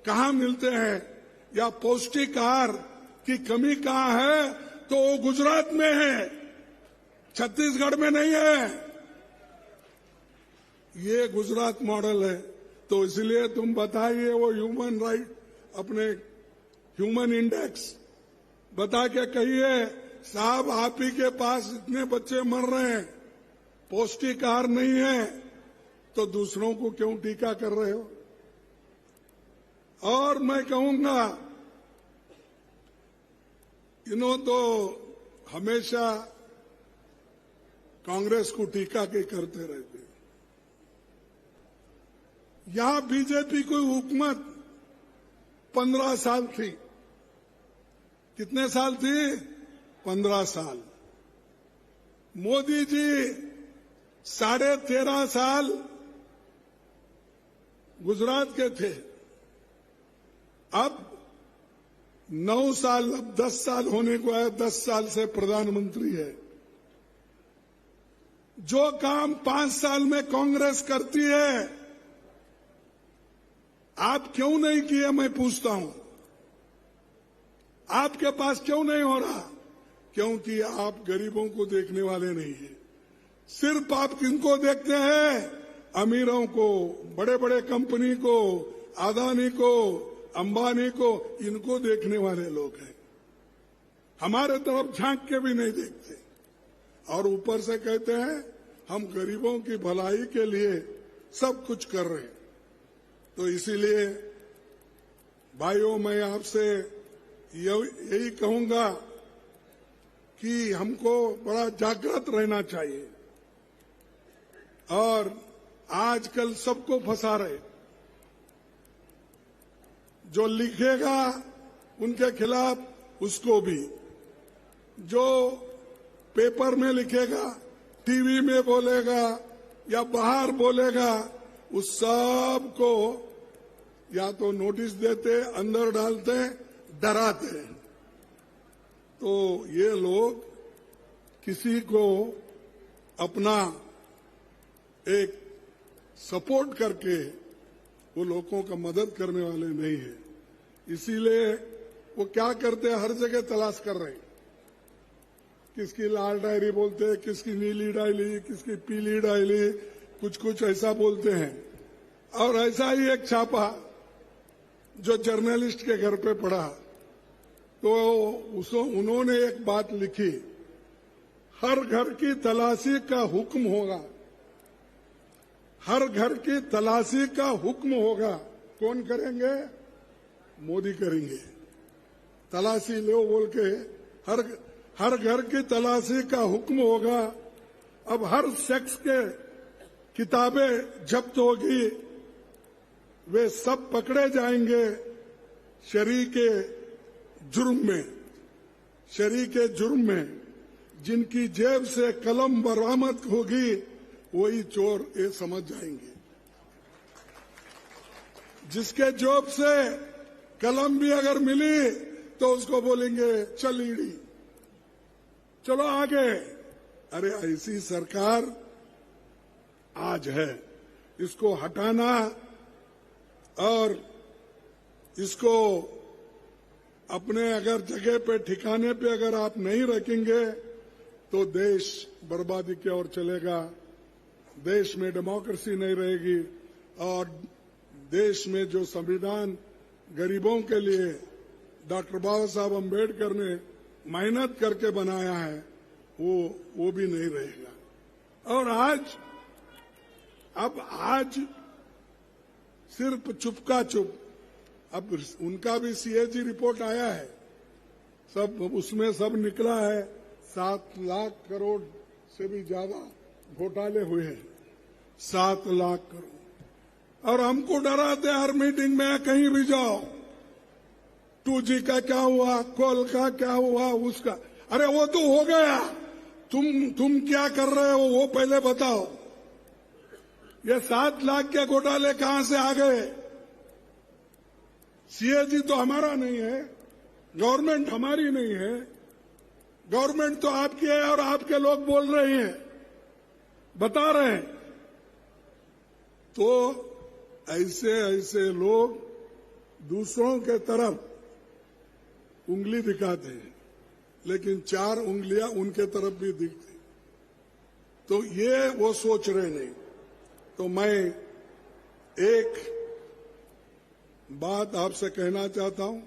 S3: कहां मिलते हैं या पौष्टिक आहार की कमी कहां है, तो वो गुजरात में है, छत्तीसगढ़ में नहीं है। ये गुजरात मॉडल है। तो इसलिए तुम बताइए वो ह्यूमन राइट, अपने ह्यूमन इंडेक्स बता के कहिए, साहब आप ही के पास इतने बच्चे मर रहे हैं, पौष्टिक आहार नहीं है, तो दूसरों को क्यों टीका कर रहे हो? और मैं कहूंगा, इन्हों तो हमेशा कांग्रेस को टीका के करते रहते। यहां बीजेपी की हुकूमत 15 साल थी। कितने साल थी? 15 साल। मोदी जी 13.5 साल गुजरात के थे। अब 9 साल, अब 10 साल होने को है, 10 साल से प्रधानमंत्री है। जो काम 5 साल में कांग्रेस करती है, आप क्यों नहीं किए, मैं पूछता हूं। आपके पास क्यों नहीं हो रहा? क्योंकि आप गरीबों को देखने वाले नहीं है। सिर्फ आप किनको देखते हैं? अमीरों को, बड़े बड़े कंपनी को, अदानी को, अंबानी को, इनको देखने वाले लोग हैं। हमारे तरफ झांक के भी नहीं देखते। और ऊपर से कहते हैं हम गरीबों की भलाई के लिए सब कुछ कर रहे हैं। तो इसीलिए भाइयों, मैं आपसे यही कहूंगा कि हमको बड़ा जागृत रहना चाहिए। और आजकल सबको फंसा रहे। जो लिखेगा उनके खिलाफ उसको भी, जो पेपर में लिखेगा, टीवी में बोलेगा या बाहर बोलेगा, उस सब को या तो नोटिस देते, अंदर डालते, डराते। तो ये लोग किसी को अपना एक सपोर्ट करके वो लोगों का मदद करने वाले नहीं है। इसीलिए वो क्या करते हैं, हर जगह तलाश कर रहे हैं। किसकी लाल डायरी बोलते हैं, किसकी नीली डायरी, किसकी पीली डायरी, कुछ कुछ ऐसा बोलते हैं। और ऐसा ही एक छापा जो जर्नलिस्ट के घर पे पड़ा, तो उन्होंने एक बात लिखी, हर घर की तलाशी का हुक्म होगा। हर घर की तलाशी का हुक्म होगा। कौन करेंगे? मोदी करेंगे। तलाशी लो बोल के हर घर की तलाशी का हुक्म होगा। अब हर शख्स के किताबें जब्त होगी, वे सब पकड़े जाएंगे शरीके जुर्म में। जिनकी जेब से कलम बरामद होगी वही चोर ये समझ जाएंगे। जिसके जेब से कलम भी अगर मिली तो उसको बोलेंगे चल ईडी, चलो आगे। अरे ऐसी सरकार आज है, इसको हटाना और इसको अपने अगर जगह पे ठिकाने पे अगर आप नहीं रखेंगे तो देश बर्बादी की ओर चलेगा। देश में डेमोक्रेसी नहीं रहेगी और देश में जो संविधान गरीबों के लिए डॉक्टर बाबा साहब अम्बेडकर ने मेहनत करके बनाया है वो भी नहीं रहेगा। और आज सिर्फ चुपका चुप, अब उनका भी सीएजी रिपोर्ट आया है, सब उसमें सब निकला है 7 लाख करोड़ से भी ज्यादा घोटाले हुए हैं, 7 लाख करोड़। और हमको डराते हर मीटिंग में, कहीं भी जाओ 2G का क्या हुआ, कोल का क्या हुआ, उसका। अरे वो तो हो गया, तुम क्या कर रहे हो वो पहले बताओ। ये 7 लाख के घोटाले कहां से आ गए? सीएजी तो हमारा नहीं है, गवर्नमेंट हमारी नहीं है, गवर्नमेंट तो आपकी है और आपके लोग बोल रहे हैं, बता रहे हैं। तो ऐसे लोग दूसरों के तरफ उंगली दिखाते हैं, लेकिन 4 उंगलियां उनके तरफ भी दिखती, तो ये वो सोच रहे नहीं। तो मैं एक बात आपसे कहना चाहता हूं,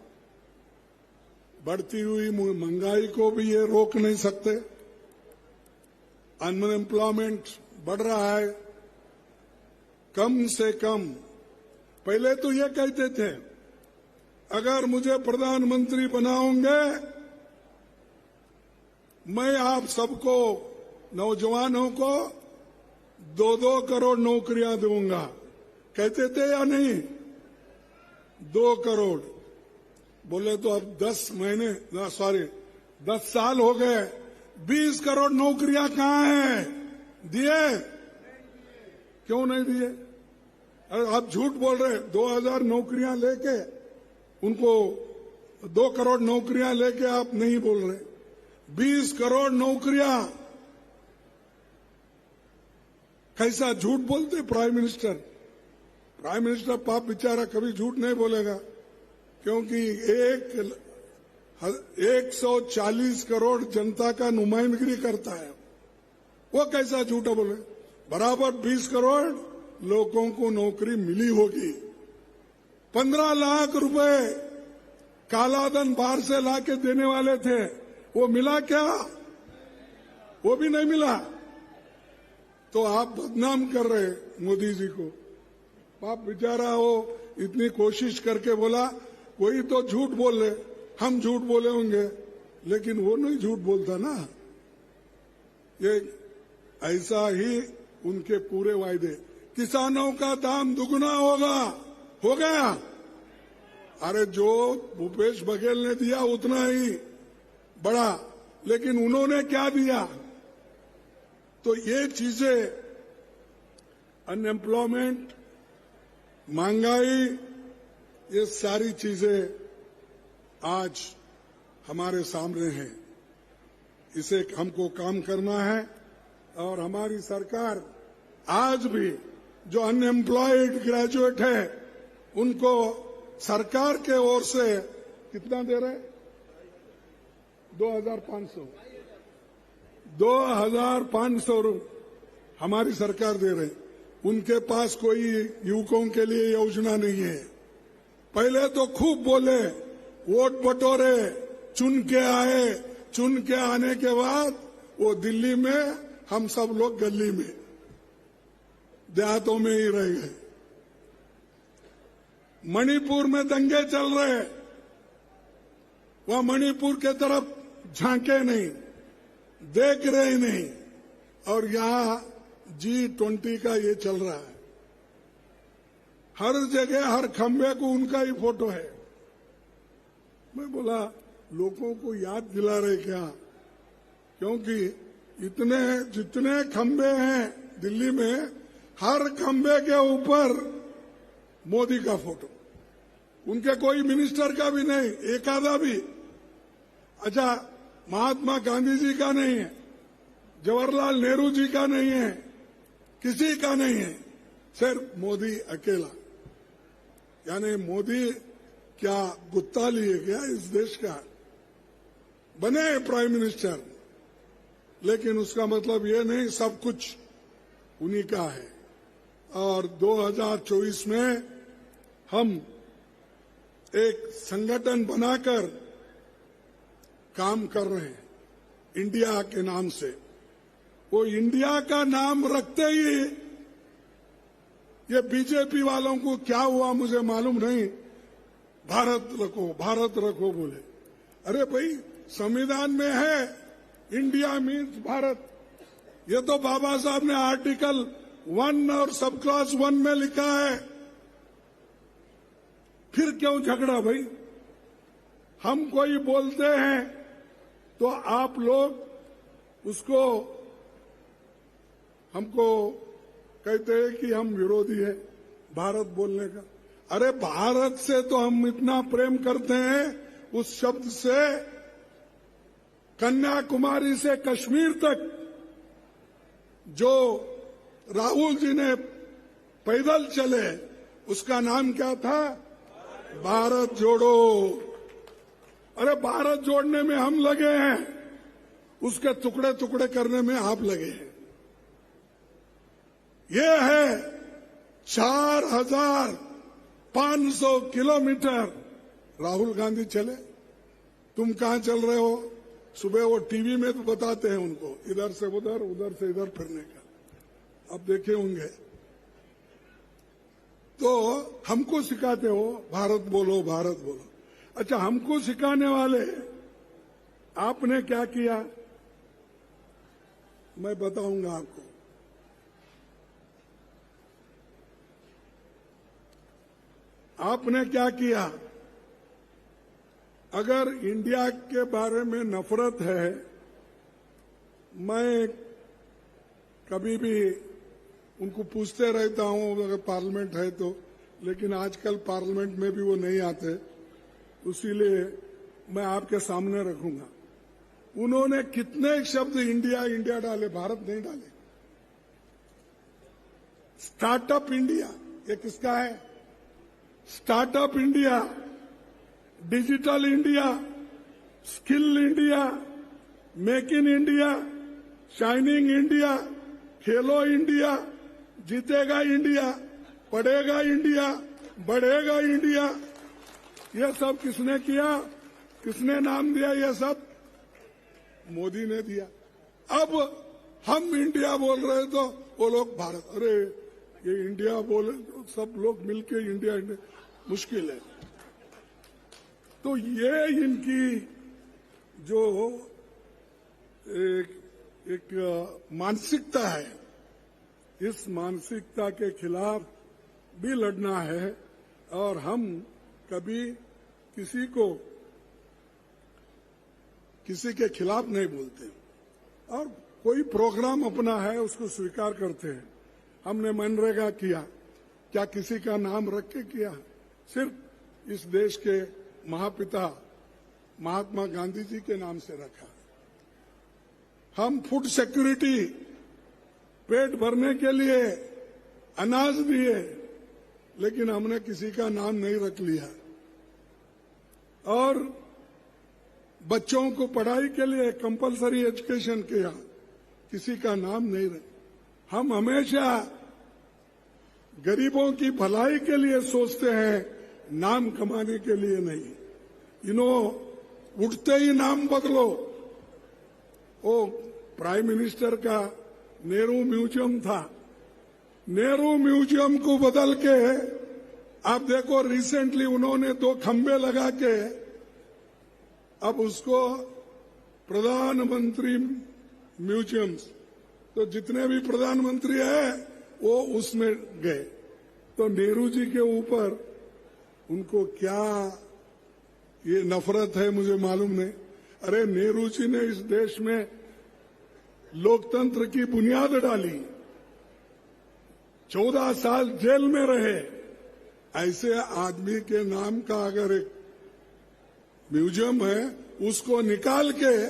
S3: बढ़ती हुई महंगाई को भी ये रोक नहीं सकते। अनएम्प्लॉयमेंट बढ़ रहा है, कम से कम। पहले तो ये कहते थे अगर मुझे प्रधानमंत्री बनाओगे मैं आप सबको नौजवानों को 2-2 करोड़ नौकरियां दूंगा। कहते थे या नहीं? 2 करोड़ बोले तो अब 10 साल हो गए, 20 करोड़ नौकरियां कहां हैं? दिए? क्यों नहीं दिए? अरे आप झूठ बोल रहे। 2000 नौकरियां लेके उनको 2 करोड़ नौकरियां लेके आप नहीं बोल रहे। 20 करोड़ नौकरियां, कैसा झूठ बोलते प्राइम मिनिस्टर। प्राइम मिनिस्टर पाप बेचारा कभी झूठ नहीं बोलेगा, क्योंकि 140 करोड़ जनता का नुमाइंदगी करता है। वो कैसा झूठा बोले? बराबर 20 करोड़ लोगों को नौकरी मिली होगी। 15 लाख रुपए कालाधन बाहर से लाके देने वाले थे, वो मिला क्या? वो भी नहीं मिला। तो आप बदनाम कर रहे मोदी जी को। पाप बेचारा वो इतनी कोशिश करके बोला, कोई तो झूठ बोल रहे, हम झूठ बोले होंगे, लेकिन वो नहीं झूठ बोलता ना। ये ऐसा ही उनके पूरे वायदे। किसानों का दाम दुगना होगा, हो गया। अरे जो भूपेश बघेल ने दिया उतना ही बढ़ा, लेकिन उन्होंने क्या दिया? तो ये चीजें, अनएम्प्लॉयमेंट, महंगाई, ये सारी चीजें आज हमारे सामने हैं। इसे हमको काम करना है। और हमारी सरकार आज भी जो अनएम्प्लॉयड ग्रेजुएट है उनको सरकार के ओर से कितना दे रहे? 2500 हमारी सरकार दे रहे। उनके पास कोई युवकों के लिए योजना नहीं है। पहले तो खूब बोले, वोट बटोरे, चुन के आए, चुन के आने के बाद वो दिल्ली में, हम सब लोग गली में, देहातों में ही रह गए। मणिपुर में दंगे चल रहे, वह मणिपुर के तरफ झांके नहीं, देख रहे नहीं, और यहां G20 का ये चल रहा है। हर जगह हर खंबे को उनका ही फोटो है। मैं बोला लोगों को याद दिला रहे क्या? क्योंकि जितने खंबे हैं दिल्ली में, हर खंबे के ऊपर मोदी का फोटो, उनके कोई मिनिस्टर का भी नहीं, एक आधा भी। अच्छा, महात्मा गांधी जी का नहीं है, जवाहरलाल नेहरू जी का नहीं है, किसी का नहीं है, सिर्फ मोदी अकेला। यानी मोदी क्या गुत्ता लिए क्या इस देश का? बने प्राइम मिनिस्टर, लेकिन उसका मतलब ये नहीं सब कुछ उन्हीं का है। और 2024 में हम एक संगठन बनाकर काम कर रहे हैं इंडिया के नाम से। वो इंडिया का नाम रखते ही ये बीजेपी वालों को क्या हुआ मुझे मालूम नहीं, भारत रखो बोले। अरे भाई, संविधान में है इंडिया मीन्स भारत। ये तो बाबा साहब ने आर्टिकल 1 और सब क्लॉज 1 में लिखा है। फिर क्यों झगड़ा भाई? हम कोई बोलते हैं तो आप लोग उसको हमको कहते हैं कि हम विरोधी है भारत बोलने का। अरे भारत से तो हम इतना प्रेम करते हैं, उस शब्द से कन्याकुमारी से कश्मीर तक जो राहुल जी ने पैदल चले, उसका नाम क्या था? भारत जोड़ो। अरे भारत जोड़ने में हम लगे हैं, उसके टुकड़े टुकड़े करने में आप लगे हैं। ये है 4500 किलोमीटर राहुल गांधी चले। तुम कहां चल रहे हो? सुबह वो टीवी में तो बताते हैं उनको, इधर से उधर, उधर से इधर फिरने का। अब देखे होंगे। तो हमको सिखाते हो भारत बोलो, भारत बोलो। अच्छा, हमको सिखाने वाले आपने क्या किया मैं बताऊंगा आपको। आपने क्या किया? अगर इंडिया के बारे में नफरत है, मैं कभी भी उनको पूछते रहता हूं अगर पार्लियामेंट है तो, लेकिन आजकल पार्लियामेंट में भी वो नहीं आते, इसीलिए मैं आपके सामने रखूंगा। उन्होंने कितने शब्द इंडिया इंडिया डाले, भारत नहीं डाले। स्टार्टअप इंडिया, ये किसका है? Startup India, digital India, skill India, make in India, shining India, Khelo India, जीतेगा इंडिया, पढ़ेगा इंडिया, बढ़ेगा इंडिया। ये सब किसने किया? किसने नाम दिया? ये सब मोदी ने दिया। अब हम इंडिया बोल रहे तो वो लोग भारत। अरे ये इंडिया बोले तो सब लोग मिलके इंडिया इंडिया, मुश्किल है। तो ये इनकी जो एक मानसिकता है, इस मानसिकता के खिलाफ भी लड़ना है। और हम कभी किसी के खिलाफ नहीं बोलते, और कोई प्रोग्राम अपना है उसको स्वीकार करते हैं। हमने मनरेगा किया, क्या किसी का नाम रख के किया? सिर्फ इस देश के महापिता महात्मा गांधी जी के नाम से रखा। हम फूड सिक्योरिटी, पेट भरने के लिए अनाज दिए, लेकिन हमने किसी का नाम नहीं रख लिया। और बच्चों को पढ़ाई के लिए कंपलसरी एजुकेशन किया, किसी का नाम नहीं रख। हम हमेशा गरीबों की भलाई के लिए सोचते हैं, नाम कमाने के लिए नहीं। उठते ही नाम बदलो। ओ प्राइम मिनिस्टर का नेहरू म्यूजियम था, नेहरू म्यूजियम को बदल के आप देखो रिसेंटली उन्होंने 2 खंबे लगा के अब उसको प्रधानमंत्री म्यूजियम्स, तो जितने भी प्रधानमंत्री हैं वो उसमें गए। तो नेहरू जी के ऊपर उनको क्या ये नफरत है मुझे मालूम नहीं। अरे नेहरू जी ने इस देश में लोकतंत्र की बुनियाद डाली, 14 साल जेल में रहे। ऐसे आदमी के नाम का अगर एक म्यूजियम है, उसको निकाल के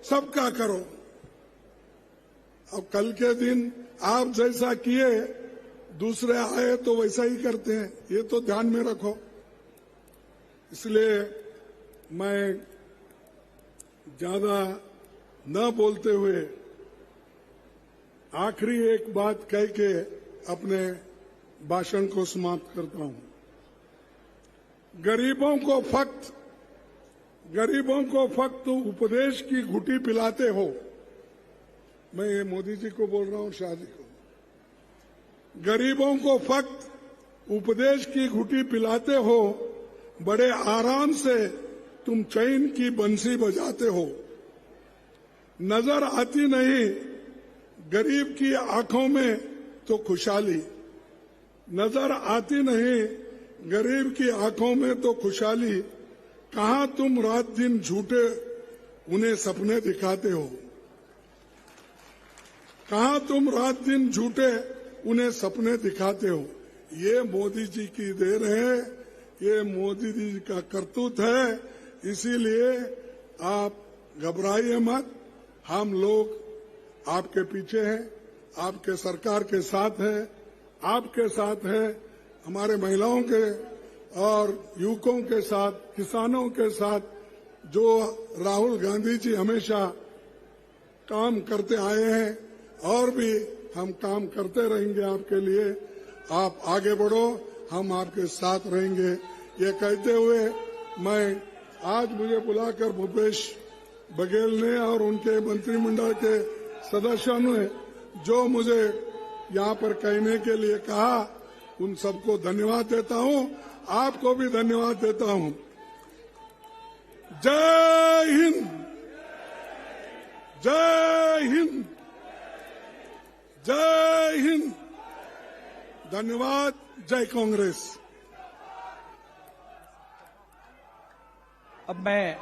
S3: सबका करो। अब कल के दिन आप जैसा किए दूसरे आए तो वैसा ही करते हैं, ये तो ध्यान में रखो। इसलिए मैं ज्यादा न बोलते हुए आखिरी एक बात कह के अपने भाषण को समाप्त करता हूं। गरीबों को फक्त उपदेश की घुटी पिलाते हो। मैं ये मोदी जी को बोल रहा हूं, शाह जी को। गरीबों को फक्त उपदेश की घुटी पिलाते हो, बड़े आराम से तुम चैन की बंसी बजाते हो। नजर आती नहीं गरीब की आंखों में तो खुशहाली, नजर आती नहीं गरीब की आंखों में तो खुशहाली। कहां तुम रात दिन झूठे उन्हें सपने दिखाते हो। कहां तुम रात दिन झूठे उन्हें सपने दिखाते हो। ये मोदी जी की देन है, ये मोदी जी का करतूत है। इसीलिए आप घबराइए मत, हम लोग आपके पीछे हैं, आपके सरकार के साथ है, आपके साथ है, हमारे महिलाओं के और युवकों के साथ, किसानों के साथ, जो राहुल गांधी जी हमेशा काम करते आए हैं और भी हम काम करते रहेंगे आपके लिए। आप आगे बढ़ो, हम आपके साथ रहेंगे। ये कहते हुए मैं आज मुझे बुलाकर भूपेश बघेल ने और उनके मंत्रिमंडल के सदस्यों ने जो मुझे यहाँ पर कहने के लिए कहा, उन सबको धन्यवाद देता हूँ। आपको भी धन्यवाद देता हूँ। जय हिंद, जय हिंद, जय हिंद। धन्यवाद। जय कांग्रेस।
S1: अब मैं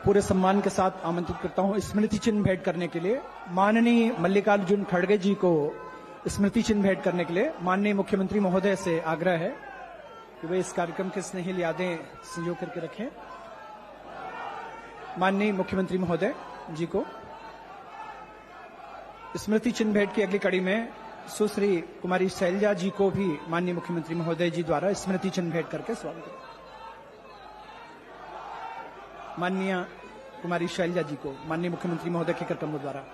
S1: पूरे सम्मान के साथ आमंत्रित करता हूं स्मृति चिन्ह भेंट करने के लिए माननीय मल्लिकार्जुन खड़गे जी को। स्मृति चिन्ह भेंट करने के लिए माननीय मुख्यमंत्री महोदय से आग्रह है कि वे इस कार्यक्रम के स्नेहिल यादें संजो करके रखें। माननीय मुख्यमंत्री महोदय जी को स्मृति चिन्ह भेंट की अगली कड़ी में सुश्री कुमारी शैलजा जी को भी माननीय मुख्यमंत्री महोदय जी द्वारा स्मृति चिन्ह भेंट करके स्वागत करें। माननीय कुमारी शैलजा जी को माननीय मुख्यमंत्री महोदय के कार्यक्रमों द्वारा।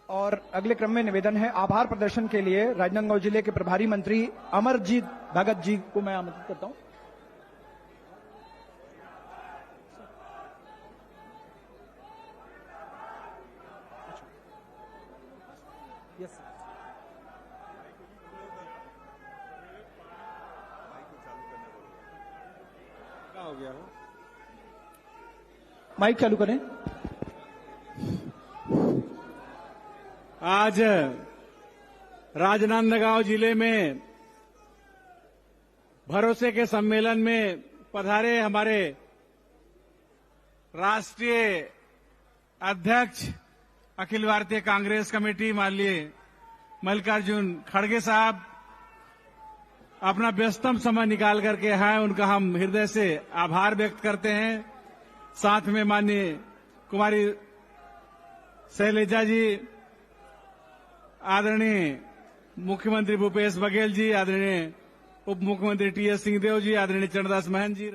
S1: और अगले क्रम में निवेदन है आभार प्रदर्शन के लिए राजनांदगांव जिले के प्रभारी मंत्री अमरजीत भगत जी को मैं आमंत्रित करता हूं। यस
S2: क्या हो गया?
S1: माइक चालू करें।
S2: आज राजनांदगांव जिले में भरोसे के सम्मेलन में पधारे हमारे राष्ट्रीय अध्यक्ष अखिल भारतीय कांग्रेस कमेटी माननीय मल्लिकार्जुन खड़गे साहब अपना व्यस्तम समय निकाल करके हैं, उनका हम हृदय से आभार व्यक्त करते हैं। साथ में माननीय कुमारी शैलजा जी, आदरणीय मुख्यमंत्री भूपेश बघेल जी, आदरणीय उप मुख्यमंत्री टी.एस. सिंहदेव जी, आदरणीय चरणदास महंत जी।